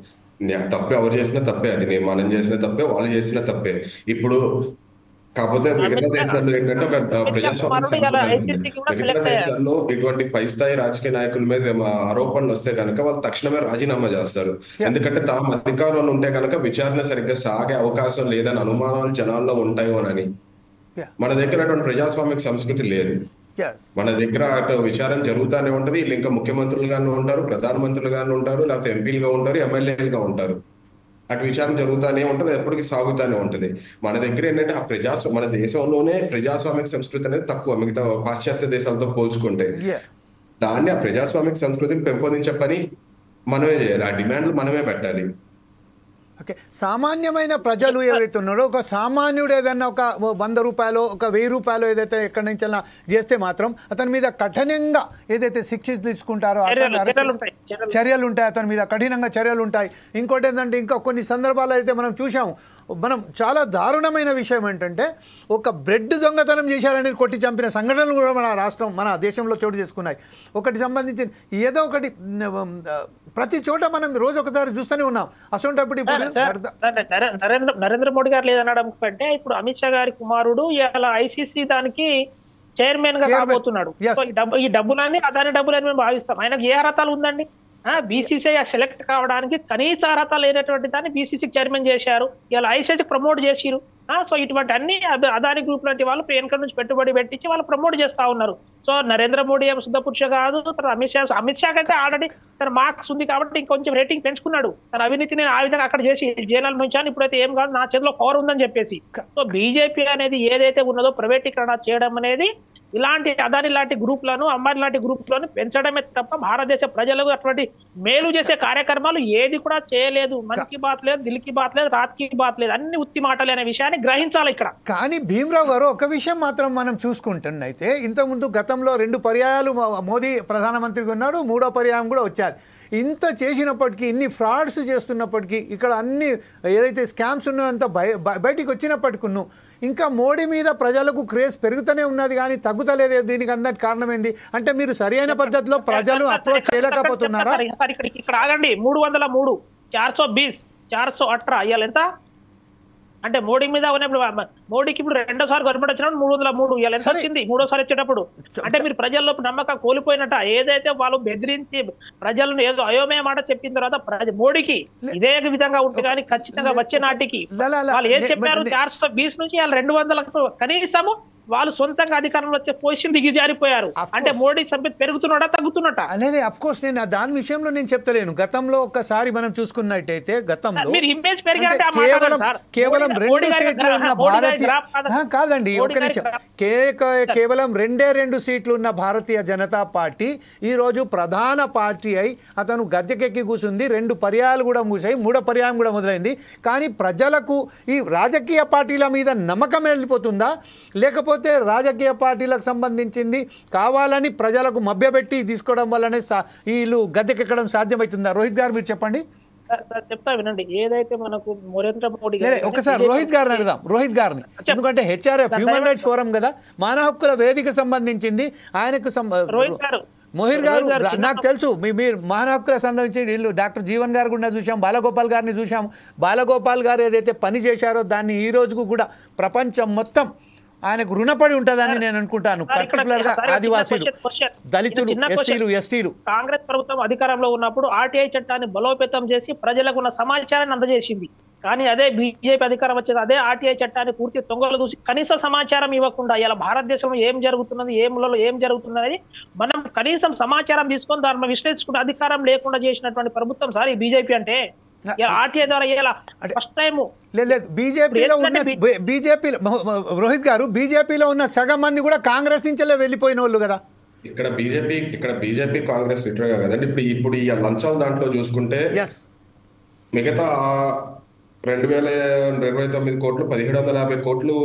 తప్పే ఎవరు చేసినా తప్పే, అది మనం చేసిన తప్పే, వాళ్ళు చేసిన తప్పే. ఇప్పుడు కాకపోతే మిగతా అమిత్ షా దేశాల్లో ఏంటంటే ఒక అమిత్ షా ప్రజాస్వామ్య కుమారుడు ఇలా సంప్రదాయం ఉంది. ఐసీసీకి కూడా మిగతా సెలెక్ట్ అయ్యారు. దేశాల్లో ఇటువంటి పై స్థాయి రాజకీయ నాయకుల మీద ఆరోపణలు వస్తే కనుక వాళ్ళు తక్షణమే రాజీనామా చేస్తారు. ఎందుకంటే తాము అధికారంలో ఉంటే కనుక విచారణ సరిగ్గా సాగే అవకాశం లేదని అనుమానాలు జనాల్లో ఉంటాయో అని. Yeah. మన దగ్గర అటువంటి ప్రజాస్వామిక సంస్కృతి లేదు. Yes. మన దగ్గర అటు విచారణ జరుగుతూనే ఉంటది. వీళ్ళు ఇంకా ముఖ్యమంత్రులుగాను ఉంటారు, ప్రధానమంత్రులుగాను ఉంటారు, లేకపోతే ఎంపీలుగా ఉంటారు, ఎమ్మెల్యేలుగా ఉంటారు. అటు విచారణ జరుగుతూనే ఉంటది, ఎప్పటికీ సాగుతూనే ఉంటది. మన దగ్గర ఏంటంటే మన దేశంలోనే ప్రజాస్వామిక సంస్కృతి అనేది తక్కువ మిగతా పాశ్చాత్య దేశాలతో పోల్చుకుంటే. Yeah. దాన్ని ఆ ప్రజాస్వామిక సంస్కృతిని పెంపొందించే పని మనమే చేయాలి, ఆ డిమాండ్లు మనమే పెట్టాలి. ఓకే, సామాన్యమైన ప్రజలు ఎవరైతే ఉన్నారో, ఒక సామాన్యుడు ఏదైనా ఒక 100 రూపాయలు, ఒక 1000 రూపాయలు ఏదైతే ఎక్కడి నుంచి చేస్తే మాత్రం అతని మీద కఠినంగా ఏదైతే శిక్ష తీసుకుంటారో చర్యలు ఉంటాయి, అతని మీద కఠినంగా చర్యలు ఉంటాయి. ఇంకోటి ఏంటంటే, ఇంకా కొన్ని సందర్భాలు అయితే మనం చూసాము, మనం చాలా దారుణమైన విషయం ఏంటంటే, ఒక బ్రెడ్ దొంగతనం చేశారని కొట్టి చంపిన సంఘటనలు కూడా మన దేశంలో చోటు చేసుకున్నాయి. ఒకటి సంబంధించి ఏదో ఒకటి ప్రతి చోట మనం రోజు ఒకసారి చూస్తూనే ఉన్నాం. అసొంటప్పుడు ఇప్పుడు నరేంద్ర మోడీ గారు లేదనడం కంటే, ఇప్పుడు అమిత్ షా గారి కుమారుడు ఇలా ఐసీసీ దానికి చైర్మన్ గా రాబోతున్నాడు. ఈ డబ్బులన్నీ అదాని డబ్బులని మేము భావిస్తాం. ఆయనకు ఏ అర్హతలు ఉందండి? బీసీసీఐ సెలెక్ట్ కావడానికి కనీస అర్హత లేనటువంటి దాన్ని బీసీసీ చైర్మన్ చేశారు, ఇలా ఐసీసీ ప్రమోట్ చేసిరు. సో ఇటువంటి అన్ని అదాని గ్రూప్ లాంటి వాళ్ళు వెనక నుంచి పెట్టుబడి పెట్టించి వాళ్ళు ప్రమోట్ చేస్తా ఉన్నారు. సో నరేంద్ర మోడీ ఏం శుద్ధ పురుష కాదు. అమిత్ షాకి అయితే ఆల్రెడీ తన మార్క్స్ ఉంది కాబట్టి ఇంకొంచెం రేటింగ్ పెంచుకున్నాడు. తన అవినీతి నేను ఆ విధంగా అక్కడ చేసి జైలు నుంచాను, ఇప్పుడైతే ఏం కాదు, నా చేతిలో పవర్ ఉందని చెప్పేసి. సో బీజేపీ అనేది ఏదైతే ఉన్నదో ప్రైవేటీకరణ చేయడం అనేది ఇలాంటి అదాని లాంటి గ్రూప్లను, అంబానీ లాంటి గ్రూప్లను పెంచడమే తప్ప భారతదేశ ప్రజలకు అటువంటి మేలు చేసే కార్యక్రమాలు ఏది కూడా చేయలేదు. మన్ కీ బాత్ లేదు, దిల్ కీ బాత్ లేదు, రాత్ కీ బాత్ లేదు, అన్ని ఉత్తి మాటలు అనే విషయాన్ని గ్రహించాలి ఇక్కడ. కానీ భీమరావు గారు, ఒక విషయం మాత్రం మనం చూసుకుంటున్నైతే, ఇంతకుముందు గతంలో 2 పర్యాయాలు మోదీ ప్రధానమంత్రిగా ఉన్నాడు, 3వ పర్యాయం కూడా వచ్చారు. ఇంత చేసినప్పటికీ, ఇన్ని ఫ్రాడ్స్ చేస్తున్నప్పటికీ, ఇక్కడ అన్ని ఏదైతే స్కామ్స్ ఉన్నాయో అంతా బయటికి వచ్చినప్పటికీ ఇంకా మోడీ మీద ప్రజలకు క్రేజ్ పెరుగుతూనే ఉన్నది కానీ తగ్గుతలేదు. దీనికి అందరికి కారణం ఏంది అంటే, మీరు సరైన పద్ధతిలో ప్రజలు అప్రోచ్ చేయలేకపోతున్నారా? ఇక్కడ ఆగండి, 303 420 418 ఇవాళ ఎంత అంటే మోడీ మీద ఉన్నప్పుడు, మోడీకి ఇప్పుడు 2వ సారి గవర్నమెంట్ వచ్చినప్పుడు 303 ఇవాళ ఎంత వచ్చింది? 3వ సారి వచ్చేటప్పుడు అంటే మీరు ప్రజల్లో నమ్మకం కోల్పోయినట్ట. ఏదైతే వాళ్ళు బెదిరించి ప్రజలను ఏదో అయోమయ మాట చెప్పిన తర్వాత మోడీకి ఇదే విధంగా ఉంటుంది. కానీ ఖచ్చితంగా వచ్చే నాటికి వాళ్ళు ఏం చెప్పారు, 420 నుంచి వాళ్ళు 200 కనీసము వాళ్ళు సొంతంగా అధికారంలో వచ్చే పొజిషన్ దిగిజారిపోయారు. అంటే మోడీ సంపద పెరుగుతున్నాడా తగ్గుతున్నట్ట? అలానే అఫ్ కోర్స్ నేను దాని విషయంలో నేను చెప్తలేను. గతంలో ఒక్కసారి మనం చూసుకున్నట్టయితే, గతంలో కేవలం 2 సీట్లు ఉన్న భారతీయ కాదండి, ఒక నిమిషం, కేవలం 2 సీట్లు ఉన్న భారతీయ జనతా పార్టీ ఈ రోజు ప్రధాన పార్టీ అయి అతను గద్దెకెక్కి కూర్చుంది. 2 పర్యాయాలు కూడా మూసాయి, 3వ పర్యాయం కూడా మొదలైంది. కానీ ప్రజలకు ఈ రాజకీయ పార్టీల మీద నమ్మకం వెళ్ళిపోతుందా, లేకపోతే రాజకీయ పార్టీలకు సంబంధించింది కావాలని ప్రజలకు మభ్యపెట్టి తీసుకోవడం వల్లనే వీళ్ళు గద్దెకెక్కడం సాధ్యమవుతుందా? రోహిత్ గారు మీరు చెప్పండి. చెప్తా వినండి. ఏదైతే మనకు నరేంద్ర మోడీ ఒకసారి రోహిత్ గారిని అడుగుదాం, రోహిత్ గారిని. ఎందుకంటే హెచ్ఆర్ఎఫ్ హ్యూమన్ రైట్స్ ఫోరం కదా, మానవ హక్కుల వేదిక సంబంధించింది ఆయనకు. మొహిర్ గారు నాకు తెలుసు, మీరు మానవ హక్కుల సంబంధించి వీళ్ళు డాక్టర్ జీవన్ గారు కూడా చూసాం, బాలగోపాల్ గారిని చూసాం. బాలగోపాల్ గారు ఏదైతే పని చేశారో దాన్ని ఈ రోజుకు కూడా ప్రపంచం మొత్తం ఆయనకు రుణపడి ఉంటుందని నేను అనుకుంటాను. పర్టికులర్ గా ఆదివాసీలు, దళితులు, ఎస్సీలు, ఎస్టీలు. కాంగ్రెస్ ప్రభుత్వం అధికారంలో ఉన్నప్పుడు ఆర్టీఐ చట్టాన్ని బలోపేతం చేసి ప్రజలకు ఉన్న సమాచారాన్ని అందజేసింది. కానీ అదే బీజేపీ అధికారం వచ్చేది, అదే ఆర్టీఐ చట్టాన్ని పూర్తి తొంగలు దూసి కనీస సమాచారం ఇవ్వకుండా ఇలా భారతదేశంలో ఏం జరుగుతున్నది, ఏ మూలలో ఏం జరుగుతున్నది మనం కనీసం సమాచారం తీసుకొని దాన్ని విశ్లేషించుకునే అధికారం లేకుండా చేసినటువంటి ప్రభుత్వం సార్ ఈ బీజేపీ అంటే. ఆర్టీఐ ద్వారా ఫస్ట్ టైం లేదు, బీజేపీలో ఉన్న రోహిత్ గారు, బీజేపీలో ఉన్న సగం మంది కూడా కాంగ్రెస్ నుంచే వెళ్ళిపోయిన వాళ్ళు కదా. ఇక్కడ బీజేపీ కాంగ్రెస్ లిటరల్గా కదండి. ఇప్పుడు ఈ లంచాల దాంట్లో చూసుకుంటే మిగతా 2029 కోట్లు, 1750 కోట్లు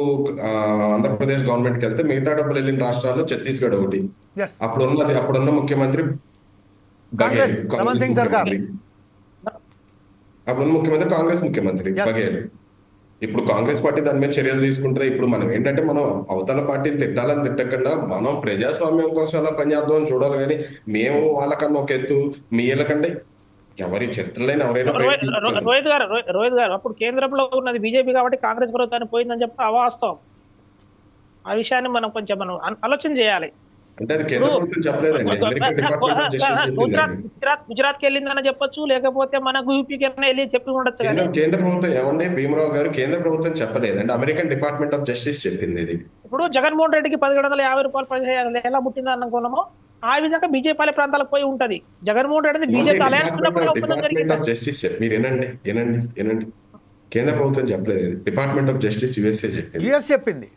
ఆంధ్రప్రదేశ్ గవర్నమెంట్కి వెళ్తే మిగతా డబ్బులు వెళ్ళిన రాష్ట్రాల్లో ఛత్తీస్గఢ్ ఒకటి. అప్పుడున్న ముఖ్యమంత్రి కాంగ్రెస్ ముఖ్యమంత్రి బఘేల్. ఇప్పుడు కాంగ్రెస్ పార్టీ దాని మీద చర్యలు తీసుకుంటుంది. ఇప్పుడు మనం ఏంటంటే, మనం అవతల పార్టీని తిట్టాలని తిట్టకుండా మనం ప్రజాస్వామ్యం కోసం ఎలా పనిచేద్దాం అని చూడాలి. కానీ మేము వాళ్ళకన్నా ఒక ఎత్తు, మీ వీళ్ళకంటే ఎవరి చరిత్రలైన ఎవరైనా. రోహిత్ గారు అప్పుడు కేంద్రంలో ఉన్నది బీజేపీ కాబట్టి కాంగ్రెస్ ప్రభుత్వాన్ని పోయిందని చెప్పి అవాస్తవం. ఆ విషయాన్ని మనం కొంచెం ఆలోచన చేయాలి. అంటే అది కేంద్ర ప్రభుత్వం చెప్పలేదండి, అమెరికన్ డిపార్ట్మెంట్ ఆఫ్ జస్టిస్ చెప్పిందండి. గుజరాత్కి వెళ్ళిందని చెప్పొచ్చు, లేకపోతే మనకు యూపీకి వెళ్ళి చెప్పి ఉండొచ్చు కానీ కేంద్ర ప్రభుత్వం ఏమండి భీమరావు గారు, కేంద్ర ప్రభుత్వం చెప్పలేదండి, అమెరికన్ డిపార్ట్మెంట్ ఆఫ్ జస్టిస్ చెప్పింది ఇది. ఇప్పుడు జగన్మోహన్ రెడ్డికి 1750 రూపాయలు 15,000 ఎలా పుట్టింది అనుకున్నామో ఆ విధంగా బీజేపీ ప్రాంతాలకు పోయి ఉంటది. Jaganmohan Reddy BJP department of justice మీరు వినండి, కేంద్ర ప్రభుత్వం చెప్పలేదు, డిపార్ట్మెంట్ ఆఫ్ జస్టిస్ యుఎస్ఏ చెప్పింది. యుఎస్ చెప్పింది,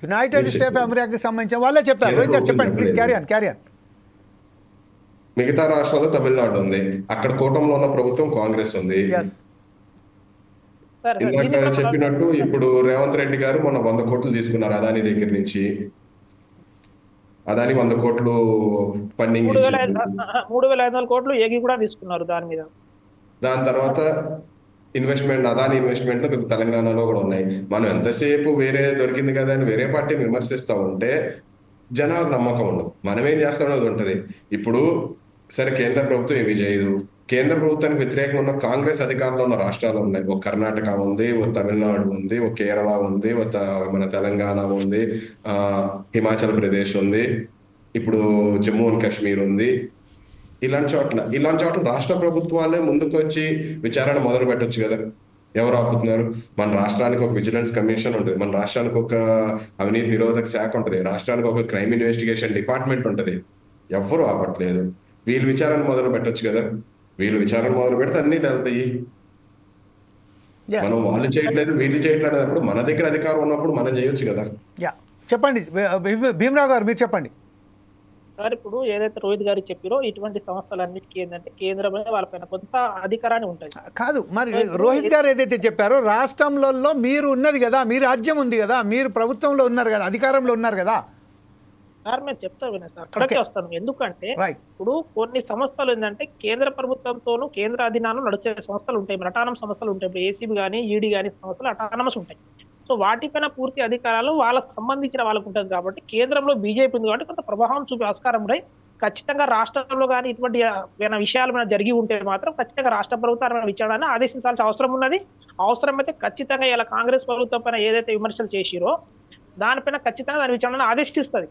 యునైటెడ్ స్టేట్స్ ఆఫ్ అమెరికాకి సంబంధించిన వాళ్ళే చెప్పారు. రోహిత్ గారు చెప్పండి ప్లీజ్, క్యారీ ఆన్. మిగతా రాష్ట్రాల్లో తమిళనాడు ఉంది, అక్కడ కూటమిలో ఉన్న ప్రభుత్వం కాంగ్రెస్ ఉంది. ఇందాక చెప్పినట్టు ఇప్పుడు రేవంత్ రెడ్డి గారు మొన్న 100 కోట్లు తీసుకున్నారు అదాని దగ్గర నుంచి. అదాని 100 కోట్లు ఫండింగ్ 3,500 కోట్లు ఏగి కూడా తీసుకున్నారు దాని మీద. దాని తర్వాత ఇన్వెస్ట్మెంట్, అదాని ఇన్వెస్ట్మెంట్లు తెలంగాణలో కూడా ఉన్నాయి. మనం ఎంతసేపు వేరే దొరికింది కదా అని వేరే పార్టీని విమర్శిస్తూ ఉంటే జనాలకు నమ్మకం ఉండదు. మనం ఏం చేస్తామన్నది ఉంటుంది. ఇప్పుడు సరే కేంద్ర ప్రభుత్వం ఏమి చేయదు, కేంద్ర ప్రభుత్వానికి వ్యతిరేకంగా ఉన్న కాంగ్రెస్ అధికారంలో ఉన్న రాష్ట్రాలు ఉన్నాయి. ఒక కర్ణాటక ఉంది, ఒక తమిళనాడు ఉంది, ఒక కేరళ ఉంది, ఒక మన తెలంగాణ ఉంది, హిమాచల్ ప్రదేశ్ ఉంది, ఇప్పుడు జమ్మూ అండ్ కాశ్మీర్ ఉంది. ఇలాంటి చోట్ల రాష్ట్ర ప్రభుత్వాలే ముందుకు వచ్చి విచారణ మొదలు పెట్టచ్చు కదా. ఎవరు ఆపుతున్నారు? మన రాష్ట్రానికి ఒక విజిలెన్స్ కమిషన్ ఉంటుంది, మన రాష్ట్రానికి ఒక అవినీతి నిరోధక శాఖ ఉంటుంది, రాష్ట్రానికి ఒక క్రైమ్ ఇన్వెస్టిగేషన్ డిపార్ట్మెంట్ ఉంటుంది. ఎవరు ఆపట్లేదు. వీళ్ళు విచారణ మొదలు పెట్టచ్చు కదా. వీళ్ళు విచారణ మొదలు పెడితే అన్ని తెలుతాయి. మనం వాళ్ళు చేయట్లేదు వీళ్ళు చేయట్లేదు అన్నప్పుడు మన దగ్గర అధికారం ఉన్నప్పుడు మనం చేయొచ్చు కదా. చెప్పండి భీమరావు గారు, మీరు చెప్పండి సార్. ఇప్పుడు ఏదైతే రోహిత్ గారు చెప్పారో ఇటువంటి సంస్థలన్నిటికీ ఏంటంటే కేంద్రమే వాళ్ళపైన కొంత అధికారాన్ని ఉంటుంది. కాదు మరి రోహిత్ గారు ఏదైతే చెప్పారో రాష్ట్రంలో మీరు ఉన్నది కదా, మీ రాజ్యం ఉంది కదా, మీరు ప్రభుత్వంలో ఉన్నారు కదా, అధికారంలో ఉన్నారు కదా. సార్ మేము చెప్తా వినండి సార్, అక్కడికే వస్తాను. ఎందుకంటే ఇప్పుడు కొన్ని సంస్థలు ఏంటంటే కేంద్ర ప్రభుత్వంతోనూ కేంద్ర అధీనంలో నడిచే సంస్థలు ఉంటాయి, అటానమస్ సంస్థలు ఉంటాయి. ఇప్పుడు ఏసీబీ కానీ ఈడీ కానీ సంస్థలు అటానమస్ ఉంటాయి. సో వాటిపైన పూర్తి అధికారాలు వాళ్ళకు సంబంధించిన వాళ్ళకు ఉంటుంది. కాబట్టి కేంద్రంలో బీజేపీ ఉంది కాబట్టి కొంత ప్రభావం చూపే ఆస్కారం ఉన్నాయి. ఖచ్చితంగా రాష్ట్రంలో కానీ ఇటువంటి విషయాలు మన జరిగి ఉంటే మాత్రం ఖచ్చితంగా రాష్ట్ర ప్రభుత్వాన్ని విచారణని ఆదేశించాల్సిన అవసరం ఉన్నది. అవసరమైతే ఖచ్చితంగా ఇలా కాంగ్రెస్ ప్రభుత్వం పైన ఏదైతే విమర్శలు చేసిరో దానిపైన ఖచ్చితంగా దాని విచారణను ఆదేశిస్తుంది.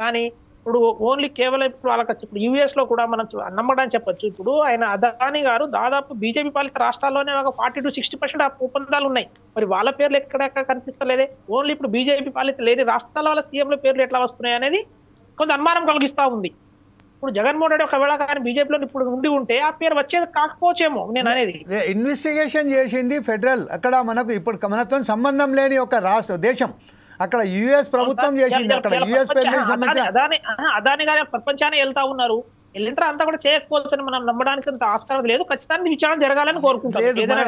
కానీ ఇప్పుడు ఓన్లీ కేవలం ఇప్పుడు వాళ్ళకి ఇప్పుడు యూఎస్ లో కూడా మనం నమ్మడానికి చెప్పొచ్చు. ఇప్పుడు ఆయన అదాని గారు దాదాపు బీజేపీ పాలిత రాష్ట్రాల్లోనే ఒక 40 to 60% ఒప్పందాలు ఉన్నాయి. మరి వాళ్ళ పేర్లు ఎక్కడెక్కడ కనిపిస్తలేదే. ఓన్లీ ఇప్పుడు బీజేపీ పాలిత లేని రాష్ట్రాల వాళ్ళ సీఎంల పేర్లు ఎట్లా వస్తున్నాయి అనేది కొంత అనుమానం కలిగిస్తా ఉంది. ఇప్పుడు జగన్మోహన్ రెడ్డి ఒకవేళ కానీ బీజేపీలో ఇప్పుడు ఉండి ఉంటే ఆ పేరు వచ్చేది కాకపోవచ్చేమో నేను అనేది. ఇన్వెస్టిగేషన్ చేసింది ఫెడరల్, అక్కడ మనకు ఇప్పుడు మనతో సంబంధం లేని ఒక రాష్ట్ర దేశం, అక్కడ యుఎస్ ప్రభుత్వం చేసింది. అక్కడ యుఎస్ అదాని గారి ప్రపంచాన్ని వెళ్తా ఉన్నారు. వెళ్ళింటారు అంతా కూడా చేయకపోవచ్చు మనం నమ్మడానికి అంత ఆస్కారం లేదు. ఖచ్చితంగా విచారణ జరగాలని కోరుకుంటాం.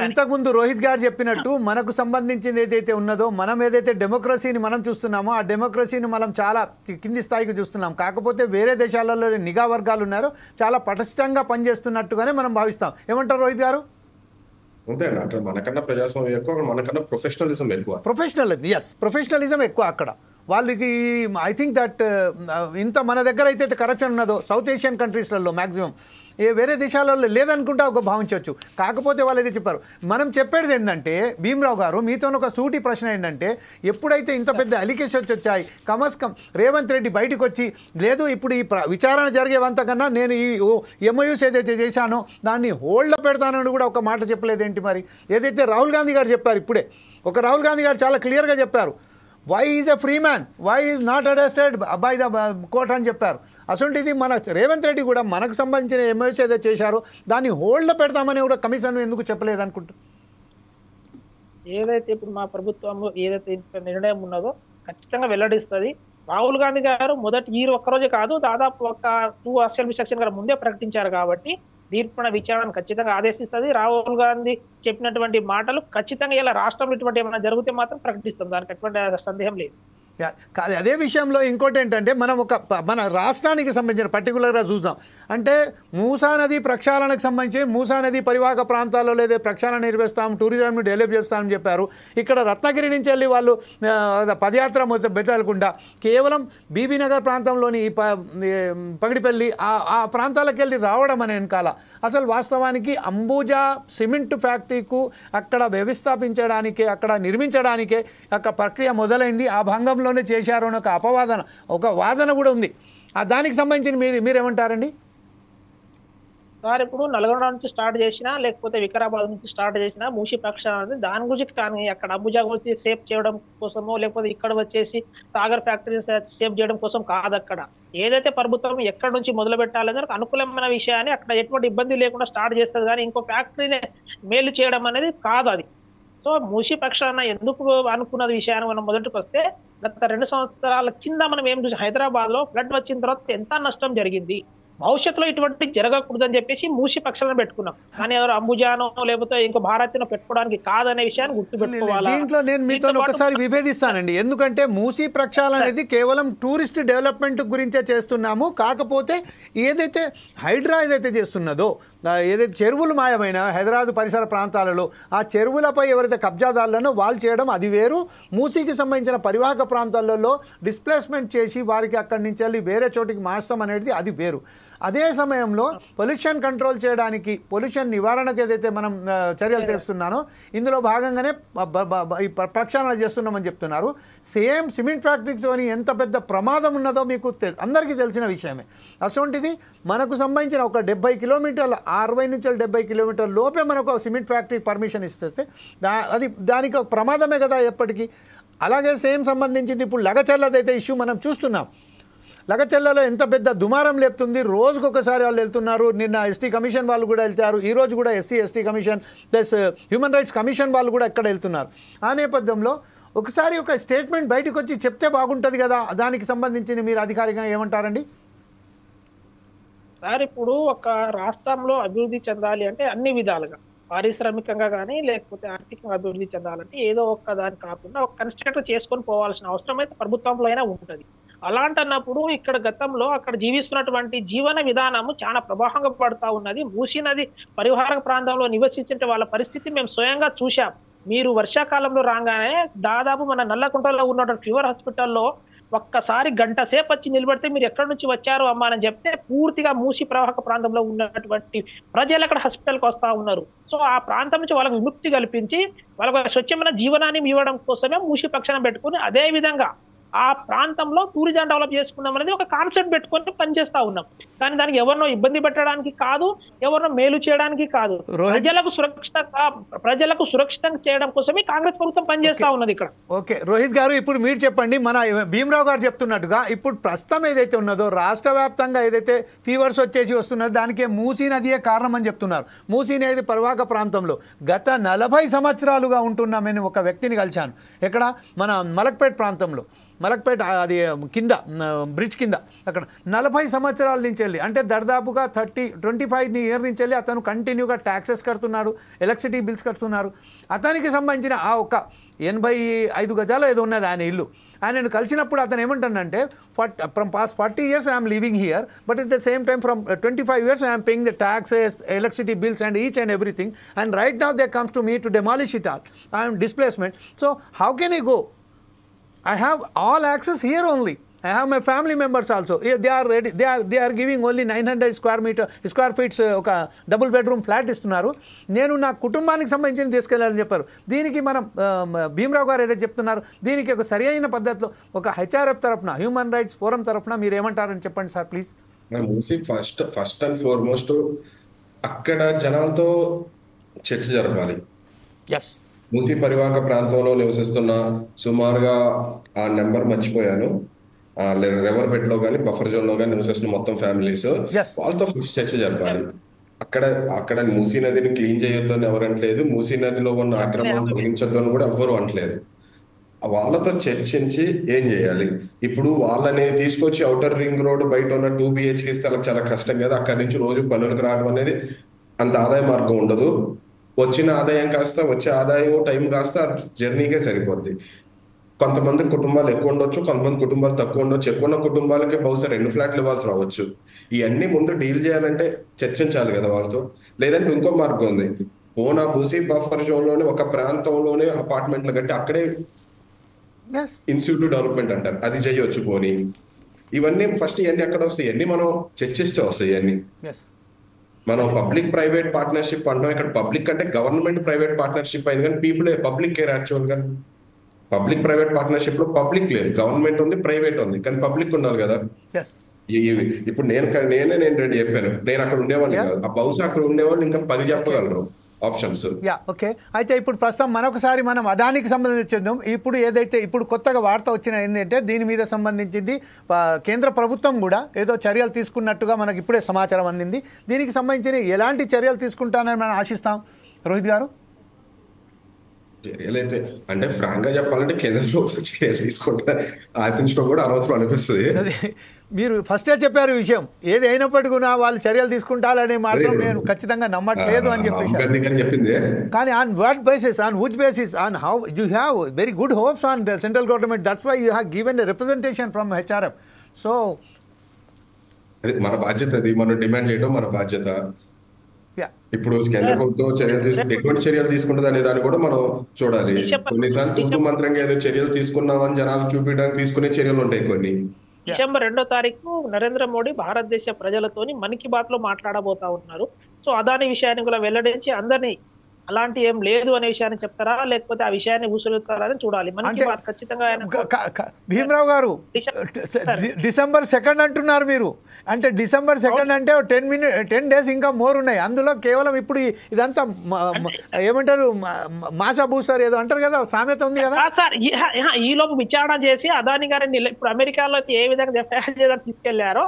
ఇంతకుముందు రోహిత్ గారు చెప్పినట్టు మనకు సంబంధించింది ఏదైతే ఉన్నదో, మనం ఏదైతే డెమోక్రసీని మనం చూస్తున్నామో ఆ డెమోక్రసీని మనం చాలా కింది స్థాయికి చూస్తున్నాం. కాకపోతే వేరే దేశాలలో నిఘా వర్గాలు ఉన్నారు, చాలా పటిష్టంగా పనిచేస్తున్నట్టుగానే మనం భావిస్తాం. ఏమంటారు రోహిత్ గారు? అంతే అండి, అక్కడ మనకన్నా ప్రజాస్వామ్యం ఎక్కువ, మనకన్నా ప్రొఫెషనలిజం ఎక్కువ. ప్రొఫెషనలిజం ఎక్కువ అక్కడ వాళ్ళకి. ఐ థింక్ దట్ ఇంత మన దగ్గర అయితే కరప్షన్ ఉన్నదో సౌత్ ఏషియన్ కంట్రీస్లలో మ్యాక్సిమం వేరే దేశాలలో లేదనుకుంటా ఒక భావించవచ్చు. కాకపోతే వాళ్ళు అయితే చెప్పారు. మనం చెప్పేది ఏంటంటే భీమరావు గారు, మీతో ఒక సూటి ప్రశ్న ఏంటంటే, ఎప్పుడైతే ఇంత పెద్ద అలిగేషన్స్ వచ్చాయి, కమస్కం రేవంత్ రెడ్డి బయటకు వచ్చి లేదు ఇప్పుడు ఈ విచారణ జరిగేవంతకన్నా నేను ఈ ఎంఓయూస్ ఏదైతే చేశానో దాన్ని హోల్డ్లో పెడతానని కూడా ఒక మాట చెప్పలేదేంటి? మరి ఏదైతే రాహుల్ గాంధీ గారు చెప్పారు, ఇప్పుడే ఒక రాహుల్ గాంధీ గారు చాలా క్లియర్గా చెప్పారు, why is a free man, why is not arrested by the court అని చెప్పారు. అసలు మన రేవంత్ రెడ్డి కూడా మనకు సంబంధించిన ఎంఓయూస్ ఏదైతే చేశారో దాన్ని హోల్డ్లో పెడతామని కూడా కమిషన్ ఎందుకు చెప్పలేదు అనుకుంటా? ఏదైతే ఇప్పుడు మా ప్రభుత్వం ఏదైతే నిర్ణయం ఉన్నదో ఖచ్చితంగా వెల్లడిస్తుంది. రాహుల్ గాంధీ గారు మొదటి ఒక్కరోజే కాదు, దాదాపు ఒక 2 అసెంబ్లీ సెక్షన్ గారు ముందే ప్రకటించారు. కాబట్టి దీనిపైన విచారణ ఖచ్చితంగా ఆదేశిస్తుంది. రాహుల్ గాంధీ చెప్పినటువంటి మాటలు ఖచ్చితంగా ఇలా రాష్ట్రంలో ఇటువంటి ఏమైనా జరిగితే మాత్రం ప్రకటిస్తుంది, దానికి ఎటువంటి సందేహం లేదు. కాదు, అదే విషయంలో ఇంకోటి ఏంటంటే మన రాష్ట్రానికి సంబంధించిన పర్టికులర్గా చూద్దాం. అంటే మూసా నది ప్రక్షాళనకు సంబంధించి మూసా నది పరివాహక ప్రాంతాల్లో లేదా ప్రక్షాళన నిర్వహిస్తాం, టూరిజంని డెవలప్ చేస్తామని చెప్పారు. ఇక్కడ రత్నగిరి నుంచి వెళ్ళి వాళ్ళు పదయాత్ర పెట్టకుండా కేవలం బీబీనగర్ ప్రాంతంలోని పగిడిపల్లి ఆ ప్రాంతాలకు వెళ్ళి రావడం అనే వెనకాల అసలు వాస్తవానికి అంబుజా సిమెంట్ ఫ్యాక్టరీకు అక్కడ వ్యవస్థాపించడానికే, అక్కడ నిర్మించడానికే అక్కడ ప్రక్రియ మొదలైంది. ఆ భాగంలో కాలంలోనే చేశారు అని ఒక వాదన కూడా ఉంది. దానికి సంబంధించి మీరేమంటారండి? సార్ ఇప్పుడు నల్గొండ నుంచి స్టార్ట్ చేసినా లేకపోతే వికారాబాద్ నుంచి స్టార్ట్ చేసినా మూసి ప్రక్షాళన దాని గురించి కానీ అక్కడ అంబుజా గురించి సేఫ్ చేయడం కోసమో లేకపోతే ఇక్కడ వచ్చేసి సాగర్ ఫ్యాక్టరీ సేఫ్ చేయడం కోసం కాదు. అక్కడ ఏదైతే ప్రభుత్వం ఎక్కడి నుంచి మొదలు పెట్టాలని అనుకూలమైన విషయాన్ని అక్కడ ఎటువంటి ఇబ్బంది లేకుండా స్టార్ట్ చేస్తుంది, కానీ ఇంకో ఫ్యాక్టరీని మేలు చేయడం అనేది కాదు అది. సో మూసి ప్రక్షాళన ఎందుకు అనుకున్న విషయాన్ని మనం మొదటికి వస్తే, గత 2 సంవత్సరాల కింద మనం ఏం చూసాం, హైదరాబాద్ లో ఫ్లడ్ వచ్చిన తర్వాత ఎంత నష్టం జరిగింది, భవిష్యత్తులో ఇటువంటి జరగకూడదని చెప్పేసి మూసి పక్షాలను పెట్టుకున్నాం. కానీ ఎవరు అంబుజానో లేకపోతే ఇంకో భారత్ను పెట్టుకోవడానికి కాదనే విషయాన్ని గుర్తుపెట్టుకోవాలి. దీంట్లో నేను మీతో ఒకసారి విభేదిస్తానండి. ఎందుకంటే మూసి ప్రక్షాళన అనేది కేవలం టూరిస్ట్ డెవలప్మెంట్ గురించే చేస్తున్నాము. కాకపోతే ఏదైతే హైడ్రా ఏదైతే చేస్తున్నదో, ఏదైతే చెరువులు మాయమైన హైదరాబాద్ పరిసర ప్రాంతాలలో ఆ చెరువులపై ఎవరైతే కబ్జాదారులను వాళ్ళు చేయడం అది వేరు. మూసీకి సంబంధించిన పరివాహక ప్రాంతాలలో డిస్ప్లేస్మెంట్ చేసి వారికి అక్కడి నుంచి వెళ్ళి వేరే చోటికి మార్చడం అనేది అది వేరు. అదే సమయంలో పొల్యూషన్ కంట్రోల్ చేయడానికి, పొల్యూషన్ నివారణకు ఏదైతే మనం చర్యలు చేస్తున్నానో ఇందులో భాగంగానే ప్రక్షాళన చేస్తున్నామని చెప్తున్నారు. సేమ్ సిమెంట్ ఫ్యాక్టరీస్లోని ఎంత పెద్ద ప్రమాదం ఉన్నదో మీకు అందరికీ తెలిసిన విషయమే. అటువంటిది మనకు సంబంధించిన ఒక 70 కిలోమీటర్ల 60 నుంచి 70 కిలోమీటర్ల లోపే మనకు సిమెంట్ ఫ్యాక్టరీ పర్మిషన్ ఇస్తే అది దానికి ఒక ప్రమాదమే కదా ఎప్పటికీ. అలాగే సేమ్ సంబంధించింది ఇప్పుడు లగచర్లదైతే ఇష్యూ మనం చూస్తున్నాం. లగచర్లలో ఎంత పెద్ద దుమారం లేపుతుంది. రోజుకొకసారి వాళ్ళు వెళ్తున్నారు. నిన్న ఎస్టీ కమిషన్ వాళ్ళు కూడా వెళ్తారు. ఈరోజు కూడా ST commission plus human rights commission వాళ్ళు కూడా ఎక్కడ వెళ్తున్నారు. ఆ నేపథ్యంలో ఒకసారి ఒక స్టేట్మెంట్ బయటకు వచ్చి చెప్తే బాగుంటుంది కదా. దానికి సంబంధించి మీరు అధికారికంగా ఏమంటారండి? సార్ ఇప్పుడు ఒక రాష్ట్రంలో అభివృద్ధి చెందాలి అంటే అన్ని విధాలుగా పారిశ్రామికంగా కానీ లేకపోతే ఆర్థికంగా అభివృద్ధి చెందాలంటే ఏదో ఒక్క దాని కాకుండా ఒక కన్స్ట్రక్టర్ చేసుకొని పోవాల్సిన అవసరం అయితే ప్రభుత్వంలో అయినా ఉంటుంది. అలాంటన్నప్పుడు ఇక్కడ గతంలో అక్కడ జీవిస్తున్నటువంటి జీవన విధానము చాలా ప్రభావంగా పడుతూ ఉన్నది. మూసీ నది పరివాహక ప్రాంతంలో నివసించే వాళ్ళ పరిస్థితి మేము స్వయంగా చూసాం. మీరు వర్షాకాలంలో రాగానే దాదాపు మన నల్లకుంటలో ఉన్నటువంటి ఫీవర్ హాస్పిటల్లో ఒక్కసారి గంట సేపు వచ్చి నిలబడితే మీరు ఎక్కడి నుంచి వచ్చారు అమ్మా అని చెప్తే పూర్తిగా మూసి ప్రవాహక ప్రాంతంలో ఉన్నటువంటి ప్రజలు అక్కడ హాస్పిటల్కి వస్తూ ఉన్నారు. సో ఆ ప్రాంతం నుంచి వాళ్ళకు విముక్తి కల్పించి వాళ్ళకు స్వచ్ఛమైన జీవనాన్ని ఇవ్వడం కోసమే మూసి పక్షాన పెట్టుకుని అదే విధంగా ఆ ప్రాంతంలో టూరిజం డెవలప్ చేసుకున్నాం అనేది ఒక కాన్సెప్ట్ పెట్టుకొని పనిచేస్తా ఉన్నాం. కానీ దానికి ఎవరినో ఇబ్బంది పెట్టడానికి కాదు, ఎవరినో మేలు చేయడానికి కాదు, ప్రజలకు సురక్షితంగా చేయడం కోసమే కాంగ్రెస్ ప్రభుత్వం పనిచేస్తా ఉన్నది ఇక్కడ. ఓకే రోహిత్ గారు, ఇప్పుడు మీరు చెప్పండి. మన భీమరావు గారు చెప్తున్నట్టుగా ఇప్పుడు ప్రస్తుతం ఏదైతే ఉన్నదో రాష్ట్ర వ్యాప్తంగా ఏదైతే ఫీవర్స్ వచ్చేసి వస్తున్నదో దానికే మూసీ నదియే కారణం అని చెప్తున్నారు. మూసీ నది పరివాహక ప్రాంతంలో గత 40 సంవత్సరాలుగా ఉంటున్నా నేను ఒక వ్యక్తిని కలిశాను. ఎక్కడ మన మలక్పేట ప్రాంతంలో, మలక్పేట అది కింద బ్రిడ్జ్ కింద అక్కడ 40 సంవత్సరాల నుంచి వెళ్ళి అంటే దాదాపుగా 25 ఇయర్ నుంచి వెళ్ళి అతను కంటిన్యూగా ట్యాక్సెస్ కడుతున్నాడు, ఎలక్ట్రిసిటీ బిల్స్ కడుతున్నారు. అతనికి సంబంధించిన ఆ ఒక 85 గజాలు ఏదో ఉన్నది ఆయన ఇల్లు. ఆయనను కలిసినప్పుడు అతను ఏమంటానంటే from past 40 years I'm living here, but at the same time from 25 years I'm paying the taxes, electricity bills and each and everything, and right now they comes to me to demolish it all. I'm displacement. So how can I go? I have all access here only. I have my family members also. They are ready. They are giving only 900 square feet ఒక డబుల్ బెడ్రూమ్ ఫ్లాట్ ఇస్తున్నారు. నేను నా కుటుంబానికి సంబంధించి తీసుకెళ్ళాలని చెప్పారు. దీనికి మనం భీమరావు గారు ఏదైతే చెప్తున్నారు దీనికి ఒక సరి అయిన పద్ధతిలో ఒక హెచ్ఆర్ఎఫ్ తరఫున, హ్యూమన్ రైట్స్ ఫోరం తరఫున మీరు ఏమంటారని చెప్పండి sir please. Musi first and foremost అక్కడ జనాలతో చర్చ జరపాలి. ఎస్, మూసీ పరివాహక ప్రాంతంలో నివసిస్తున్న సుమారుగా ఆ నెంబర్ మర్చిపోయాను, రెవర్పేటలో కానీ బఫర్ జోన్ లో కానీ నివసిస్తున్న మొత్తం ఫ్యామిలీస్ వాళ్ళతో చర్చ జరపాలి. అక్కడ మూసీ నదిని క్లీన్ చేయొద్దు అని ఎవరు అనట్లేదు, మూసీ నదిలో ఉన్న ఆక్రమణ తొలగించొద్దు అని కూడా ఎవ్వరు అనట్లేదు. వాళ్ళతో చర్చించి ఏం చేయాలి. ఇప్పుడు వాళ్ళని తీసుకొచ్చి ఔటర్ రింగ్ రోడ్ బయట ఉన్న 2 BHK స్థలం చాలా కష్టం కదా, అక్కడి నుంచి రోజు పనులకు రావడం అనేది అంత ఆదాయ మార్గం ఉండదు. వచ్చిన ఆదాయం కాస్త వచ్చే ఆదాయం టైం కాస్త జర్నీకే సరిపోద్ది. కొంతమంది కుటుంబాలు ఎక్కువ ఉండొచ్చు, కొంతమంది కుటుంబాలు తక్కువ ఉండొచ్చు. ఎక్కువ ఉన్న కుటుంబాలకి బహుశా 2 ఫ్లాట్లు ఇవ్వాల్సి రావచ్చు. ఇవన్నీ ముందు డీల్ చేయాలంటే చర్చించాలి కదా వాళ్ళతో. లేదంటే ఇంకో మార్గం ఉంది, పోనా మూసీ బఫర్ జోన్ లోనే ఒక ప్రాంతంలోనే అపార్ట్మెంట్లు కట్టి అక్కడే ఇన్స్టిట్యూట్ డెవలప్మెంట్ అంటారు, అది చేయొచ్చు. పోనీ ఇవన్నీ ఫస్ట్ ఇవన్నీ ఎక్కడ వస్తాయి, ఇవన్నీ మనం చర్చిస్తే వస్తాయి. ఇవన్నీ మనం పబ్లిక్ ప్రైవేట్ పార్ట్నర్షిప్ అంటాం. ఇక్కడ పబ్లిక్ అంటే గవర్నమెంట్ ప్రైవేట్ పార్ట్నర్షిప్ అయింది, కానీ పబ్లిక్ కేర్ యాక్చువల్ గా పబ్లిక్ ప్రైవేట్ పార్ట్నర్షిప్ లో పబ్లిక్ లేదు, గవర్నమెంట్ ఉంది, ప్రైవేట్ ఉంది, కానీ పబ్లిక్ ఉండాలి కదా. ఎస్. ఇప్పుడు నేను రెడీ చెప్పాను, నేను అక్కడ ఉండేవాడిని కాదు, ఆ బహుశా అక్కడ ఉండేవాళ్ళు ఇంకా 10 చెప్పగలరు ఆప్షన్స్. ఓకే. అయితే ఇప్పుడు ప్రస్తుతం మరొకసారి మనం అదానికి సంబంధించింది ఇప్పుడు ఏదైతే ఇప్పుడు కొత్తగా వార్త వచ్చిన ఏంటంటే దీని మీద సంబంధించింది కేంద్ర ప్రభుత్వం కూడా ఏదో చర్యలు తీసుకున్నట్టుగా మనకి ఇప్పుడే సమాచారం అందింది. దీనికి సంబంధించిన ఎలాంటి చర్యలు తీసుకుంటానని మనం ఆశిస్తాం రోహిత్ గారు? చర్యలు అయితే అంటే ఫ్రాంక్ గా చెప్పాలంటే కేంద్ర ప్రభుత్వం చర్యలు తీసుకుంటే ఆశించడం కూడా అనవసరం అనిపిస్తుంది. మీరు ఫస్టే చెప్పారు ఈ విషయం, ఏది అయినప్పటికీ కూడా వాళ్ళు చర్యలు తీసుకుంటారనే మాత్రం నేను ఖచ్చితంగా నమ్మట్లేదు అని చెప్పేసి చెప్పింది. కానీ on what basis, on which basis, on how you have very good hopes on the central government, that's why you have given a representation from HRF. సో అది మన బాధ్యత, అది మనం డిమాండ్ చేయడం మన బాధ్యత. ఇప్పుడు కేంద్ర ప్రభుత్వం ఎటువంటి చర్యలు తీసుకుంటుంది అనే దాన్ని కూడా మనం చూడాలి. కొన్నిసార్లు తూతు మంత్రంగా ఏదో చర్యలు తీసుకున్నామని జనాలు చూపించడానికి తీసుకునే చర్యలు ఉంటాయి కొన్ని. డిసెంబర్ 2వ తారీఖు నరేంద్ర మోడీ భారతదేశ ప్రజలతోని మన్ కీ బాత్ లో మాట్లాడబోతా ఉన్నారు. సో అదాని విషయాన్ని కూడా వెల్లడించి అందరినీ అలాంటి ఏం లేదు అనే విషయాన్ని చెప్తారా, లేకపోతే ఆ విషయాన్ని ఊసలుతారా అని చూడాలి. మన్ కీ బాత్ ఖచ్చితంగా భీమరావు గారు డిసెంబర్ 2 అంటున్నారు మీరు, అంటే డిసెంబర్ 2 అంటే 10 days ఇంకా మోర్ ఉన్నాయి. అందులో కేవలం ఇప్పుడు ఇదంతా ఏమంటారు మాసా భూసారు ఏదో అంటారు కదా, సామెత ఉంది కదా సార్. ఈ లోపు విచారణ చేసి అదాని గారిని ఇప్పుడు అమెరికాలో ఏ విధంగా తీసుకెళ్లారో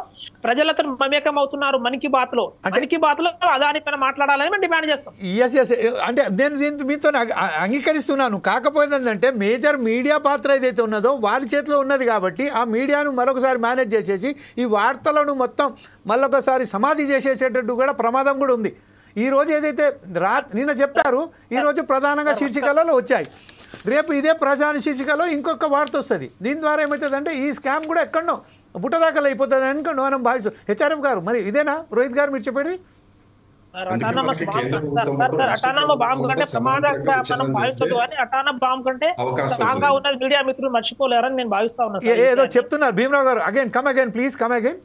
ప్రజలతో మమేకం అవుతున్నారు. మన్ కీ బాత్ లో అదాని పైన మాట్లాడాలని మేము డిమాండ్ చేస్తాం. ఎస్. అంటే నేను దీంతో మీతో అంగీకరిస్తున్నాను. కాకపోతే ఏంటంటే మేజర్ మీడియా పాత్ర ఏదైతే ఉన్నదో వారి చేతిలో ఉన్నది కాబట్టి ఆ మీడియాను మరొకసారి మేనేజ్ చేసేసి ఈ వార్తలను మొత్తం మళ్ళొకసారి సమాధి చేసేసేటట్టు కూడా ప్రమాదం కూడా ఉంది. ఈరోజు ఏదైతే నిన్న చెప్పారు, ఈరోజు ప్రధానంగా శీర్షికలలో వచ్చాయి, రేపు ఇదే ప్రధాన శీర్షికలో ఇంకొక వార్త వస్తుంది. దీని ద్వారా ఏమవుతుందంటే ఈ స్కామ్ కూడా ఎక్కడనో బుట్టదాఖలు అయిపోతుంది అనుకోండి మనం భావిస్తాం. హెచ్ఆర్ఎఫ్ గారు మరి ఇదేనా రోహిత్ గారు మీరు చెప్పేది? అటానమస్ బాంబు కంటే ప్రమాదంగా మనం భావించదు అని అటానమస్ బాంబు కంటే స్ట్రాంగ్ ఉన్నది మీడియా మిత్రులు మర్చిపోలేరని నేను భావిస్తా ఉన్నాను. ఏదో చెప్తున్నారు భీమరావు గారు, again come again please come again.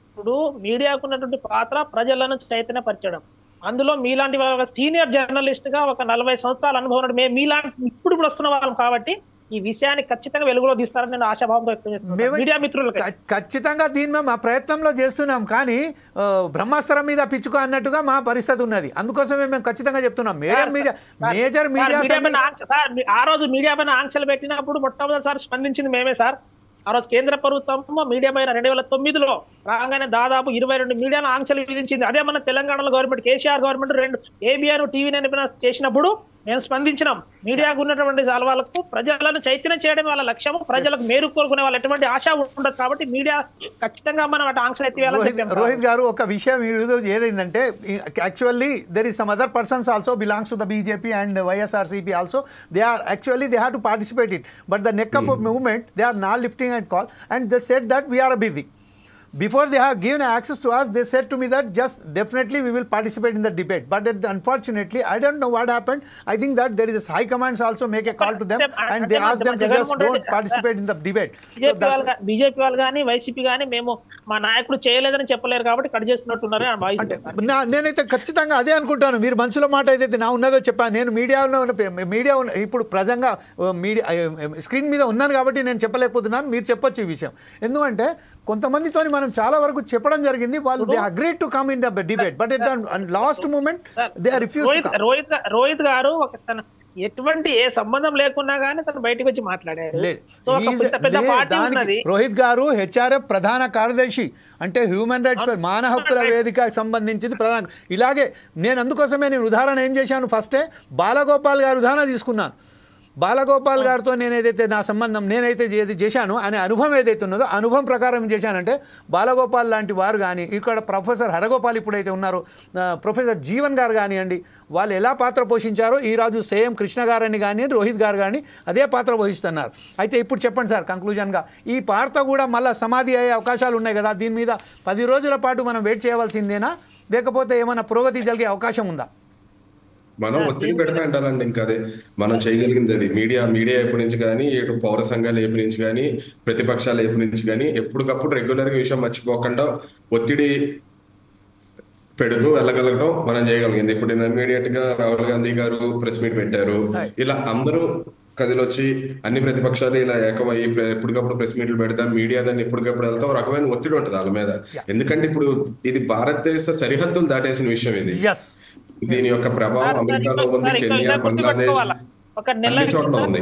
ఇప్పుడు మీడియాకు ఉన్నటువంటి పాత్ర ప్రజలను చైతన్యపరచడం. అందులో మీలాంటి సీనియర్ జర్నలిస్ట్ గా ఒక 40 సంవత్సరాల అనుభవం మీలాంటి ఇప్పుడు వస్తున్న వాళ్ళం కాబట్టి ఈ విషయాన్ని ఖచ్చితంగా వెలుగులో తీస్తారని నేను ఆశాభావంతో వ్యక్తం చేస్తున్నాను మీడియా మిత్రులకు. ఖచ్చితంగా దీన్ని మేము మా ప్రయత్నంలో చేస్తున్నాం, కానీ బ్రహ్మాస్త్రం మీద పిచ్చుకో అన్నట్టుగా మా పరిస్థితి ఉన్నది. అందుకోసమే మేము ఖచ్చితంగా చెప్తున్నాం మేజర్ మీడియా. ఆ రోజు మీడియా పైన ఆంక్షలు పెట్టినప్పుడు మొట్టమొదటిసారి స్పందించింది మేమే సార్. ఆ రోజు కేంద్ర ప్రభుత్వం మీడియా పైన 2009లో రాగానే దాదాపు 22 మీడియాను ఆంక్షలు విధించింది. అదే మన తెలంగాణలో government KCR government 2 ABN TV చేసినప్పుడు మేము స్పందించినాం. మీడియాకు ఉన్నటువంటి వాళ్ళకు ప్రజలను చైతన్యం చేయడం వాళ్ళ లక్ష్యం, ప్రజలకు మేలు కోరుకునే వాళ్ళు ఎటువంటి ఆశ ఉండదు కాబట్టి మీడియా ఖచ్చితంగా మనం అటు ఆంక్షలు ఎత్తివేయాలని. రోహిత్ గారు ఒక విషయం ఏదైందంటే actually there is some other persons also belongs to the BJP and YSRCP also. They have to participate it, but the neck of a movement they are now lifting and call, and they said that we are busy. Before they have given access to us, they said to me that just definitely we will participate in the debate. But unfortunately, I don't know what happened. I think that there is a high commands also make a call to them and they ask them to just don't participate in the debate. BJP వాళ్ళు కానీ వైసీపీ కానీ మేము మా నాయకుడు చేయలేదని చెప్పలేరు కాబట్టి కట్ చేస్తున్నట్టున్నారు. నేనైతే ఖచ్చితంగా అదే అనుకుంటాను. మీరు మనసులో మాట ఏదైతే నా ఉన్నదో చెప్పాను. నేను మీడియా ఇప్పుడు ప్రజంగా మీడియా స్క్రీన్ మీద ఉన్నాను కాబట్టి నేను చెప్పలేకపోతున్నాను. మీరు చెప్పొచ్చు ఈ విషయం. ఎందుకంటే కొంతమందితో మనం చాలా వరకు చెప్పడం జరిగింది. వాళ్ళు they agreed to come in the debate, but at the last moment they refuse to come. Rohit garu ఎటువంటి ఏ సంబంధం లేకున్నా గానీ తను బయటకు వచ్చి మాట్లాడారు. రోహిత్ గారు HRF ప్రధాన కార్యదర్శి, అంటే హ్యూమన్ రైట్స్ మానవ హక్కుల వేదికకు సంబంధించింది ప్రధాన. ఇలాగే నేను అందుకోసమే నేను ఉదాహరణ ఏం చేశాను, ఫస్టే బాలగోపాల్ గారు ఉదాహరణ తీసుకున్నాను. బాలగోపాల్ గారితో నేనైతే నా సంబంధం నేనైతే ఏది చేశాను అనే అనుభవం ఏదైతే ఉన్నదో అనుభవం ప్రకారం ఏం చేశానంటే బాలగోపాల్ లాంటి వారు కానీ ఇక్కడ ప్రొఫెసర్ హరగోపాల్ ఇప్పుడైతే ఉన్నారో ప్రొఫెసర్ జీవన్ గారు కానివ్వండి, వాళ్ళు ఎలా పాత్ర పోషించారో ఈరోజు సేమ్ కృష్ణ గారని కానీ రోహిత్ గారు కానీ అదే పాత్ర పోషిస్తున్నారు. అయితే ఇప్పుడు చెప్పండి సార్ కంక్లూజన్గా, ఈ పాత్ర కూడా మళ్ళీ సమాధి అయ్యే అవకాశాలు ఉన్నాయి కదా, దీని మీద 10 రోజుల పాటు మనం వెయిట్ చేయవలసిందేనా, లేకపోతే ఏమైనా పురోగతి జరిగే అవకాశం ఉందా? మనం ఒత్తిడి పెడతా అంటారండి. ఇంకా అదే మనం చేయగలిగింది. అది మీడియా వైపు నుంచి కానీ, ఇటు పౌర సంఘాల వైపు నుంచి కానీ, ప్రతిపక్షాల వైపు నుంచి కానీ ఎప్పటికప్పుడు రెగ్యులర్గా విషయం మర్చిపోకుండా ఒత్తిడి పెడుతూ వెళ్ళగలగడం మనం చేయగలిగింది. ఇప్పుడు ఇమీడియట్ గా రాహుల్ గాంధీ గారు ప్రెస్ మీట్ పెట్టారు. ఇలా అందరూ కదిలొచ్చి అన్ని ప్రతిపక్షాలు ఇలా ఏకమయ్యి ఎప్పటికప్పుడు ప్రెస్ మీట్లు పెడతాం, మీడియా దాన్ని ఎప్పటికప్పుడు వెళ్తాం, ఒక రకమైన ఒత్తిడి ఉంటుంది వాళ్ళ మీద. ఎందుకంటే ఇప్పుడు ఇది భారతదేశ సరిహద్దులు దాటేసిన విషయం ఇది. ఎస్ దీని యొక్క ప్రభావం అమెరికాలో ఉంది, కెన్యా, బంగ్లాదేశ్ అన్ని చోట్ల ఉంది.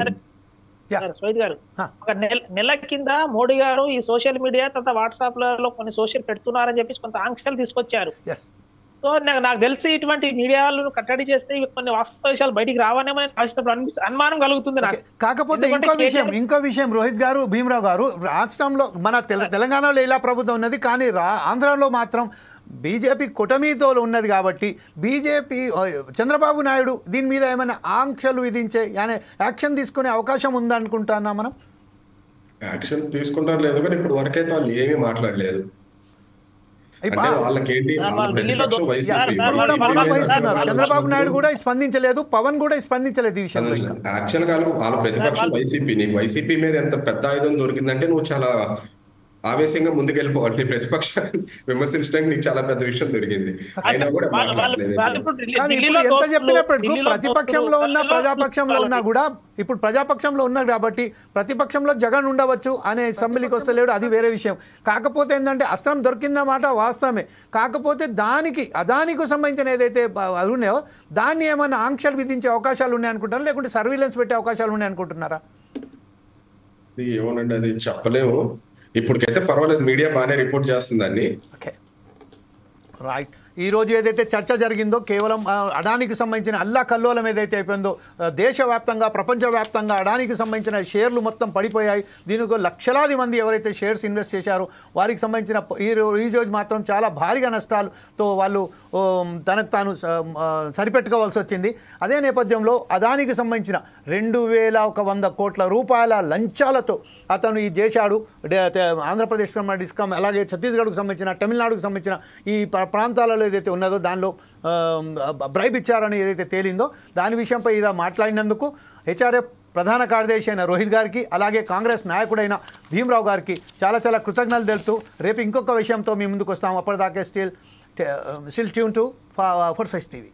రోహిత్ గారు, ఒక నెల కింద మోడీ గారు ఈ సోషల్ మీడియా తర్వాత వాట్సాప్ లలో కొన్ని సోషల్ పెడుతున్నారని చెప్పేసి కొంత ఆంక్షలు తీసుకొచ్చారు. సో నాకు తెలిసి ఇటువంటి మీడియాలను కట్టడి చేస్తే కొన్ని వాస్తవ విషయాలు బయటికి రావనేమో అనుమానం కలుగుతుంది నాకు. కాకపోతే ఇంకో విషయం రోహిత్ గారు, భీమరావు గారు, రాష్ట్రంలో మన తెలంగాణలో ఇలా ప్రభుత్వం ఉన్నది, కానీ ఆంధ్రాలో మాత్రం బీజేపీ కూటమితో ఉన్నది కాబట్టి బీజేపీ చంద్రబాబు నాయుడు దీని మీద ఏమైనా ఆంక్షలు విధించే యాక్షన్ తీసుకునే అవకాశం ఉందనుకుంటున్నా మనం. యాక్షన్ తీసుకుంటారు లేదు, కానీ ఇప్పుడు వరకైతే వాళ్ళు ఏమీ మాట్లాడలేదు. చంద్రబాబు నాయుడు కూడా స్పందించలేదు, పవన్ కూడా స్పందించలేదు ఈ విషయంలో. యాక్షన్ కాదు, వాళ్ళ ప్రతిపక్షం వైసీపీ. నీకు వైసీపీ మీద ఎంత పెద్ద ఆయుధం దొరికిందంటే నువ్వు చాలా ఆవేశంగా ముందుకెళ్ళిపోవాలి. నీ ప్రతిపక్షాన్ని విమర్శించడానికి నీకు చాలా పెద్ద విషయం దొరికింది, అయినా కూడా మాట్లాడలేదు. ఎంత చెప్పినప్పటికీ ప్రతిపక్షంలో ఉన్న ప్రజాపక్షంలో ఉన్నా కూడా, ఇప్పుడు ప్రజాపక్షంలో ఉన్నారు కాబట్టి ప్రతిపక్షంలో జగన్ ఉండవచ్చు అనే అసెంబ్లీకి వస్తలేడు, అది వేరే విషయం. కాకపోతే ఏంటంటే అస్త్రం దొరికిందన్నమాట వాస్తవమే. కాకపోతే అదానికి సంబంధించిన ఏదైతే అది ఉన్నాయో దాన్ని ఏమైనా ఆంక్షలు విధించే అవకాశాలు ఉన్నాయనుకుంటున్నారా, లేకుంటే సర్వీలెన్స్ పెట్టే అవకాశాలు ఉన్నాయనుకుంటున్నారా? ఏమోనండి, అది చెప్పలేము. ఇప్పటికైతే పర్వాలేదు, మీడియా బాగానే రిపోర్ట్ చేస్తుందండి. Okay right. ఈరోజు ఏదైతే చర్చ జరిగిందో కేవలం అడానికి సంబంధించిన అల్లాకల్లోలం ఏదైతే అయిపోయిందో, దేశవ్యాప్తంగా ప్రపంచవ్యాప్తంగా అడానికి సంబంధించిన షేర్లు మొత్తం పడిపోయాయి. దీనికి లక్షలాది మంది ఎవరైతే షేర్స్ ఇన్వెస్ట్ చేశారో వారికి సంబంధించిన ఈ రోజు మాత్రం చాలా భారీగా నష్టాలతో వాళ్ళు తనకు తాను సరిపెట్టుకోవాల్సి వచ్చింది. అదే నేపథ్యంలో అదానికి సంబంధించిన 2100 కోట్ల రూపాయల లంచాలతో అతను ఈ చేశాడు. ఆంధ్రప్రదేశ్ డిస్కామ్, అలాగే ఛత్తీస్గఢ్కు సంబంధించిన, తమిళనాడుకు సంబంధించిన ఈ ప్రాంతాలలో ఏదైతే ఉన్నదో దానిలో బ్రైబ్ ఇచ్చారని ఏదైతే తేలిందో దాని విషయంపై ఇలా మాట్లాడినందుకు హెచ్ఆర్ఎఫ్ ప్రధాన కార్యదర్శి అయిన రోహిత్ గారికి, అలాగే కాంగ్రెస్ నాయకుడైన భీమరావు గారికి చాలా చాలా కృతజ్ఞతలు తెలుపుతూ రేపు ఇంకొక విషయంతో మీ ముందుకు వస్తాం. అప్పటిదాకా స్టిల్ ట్యూన్ టు ఫోర్సైజ్ టీవీ.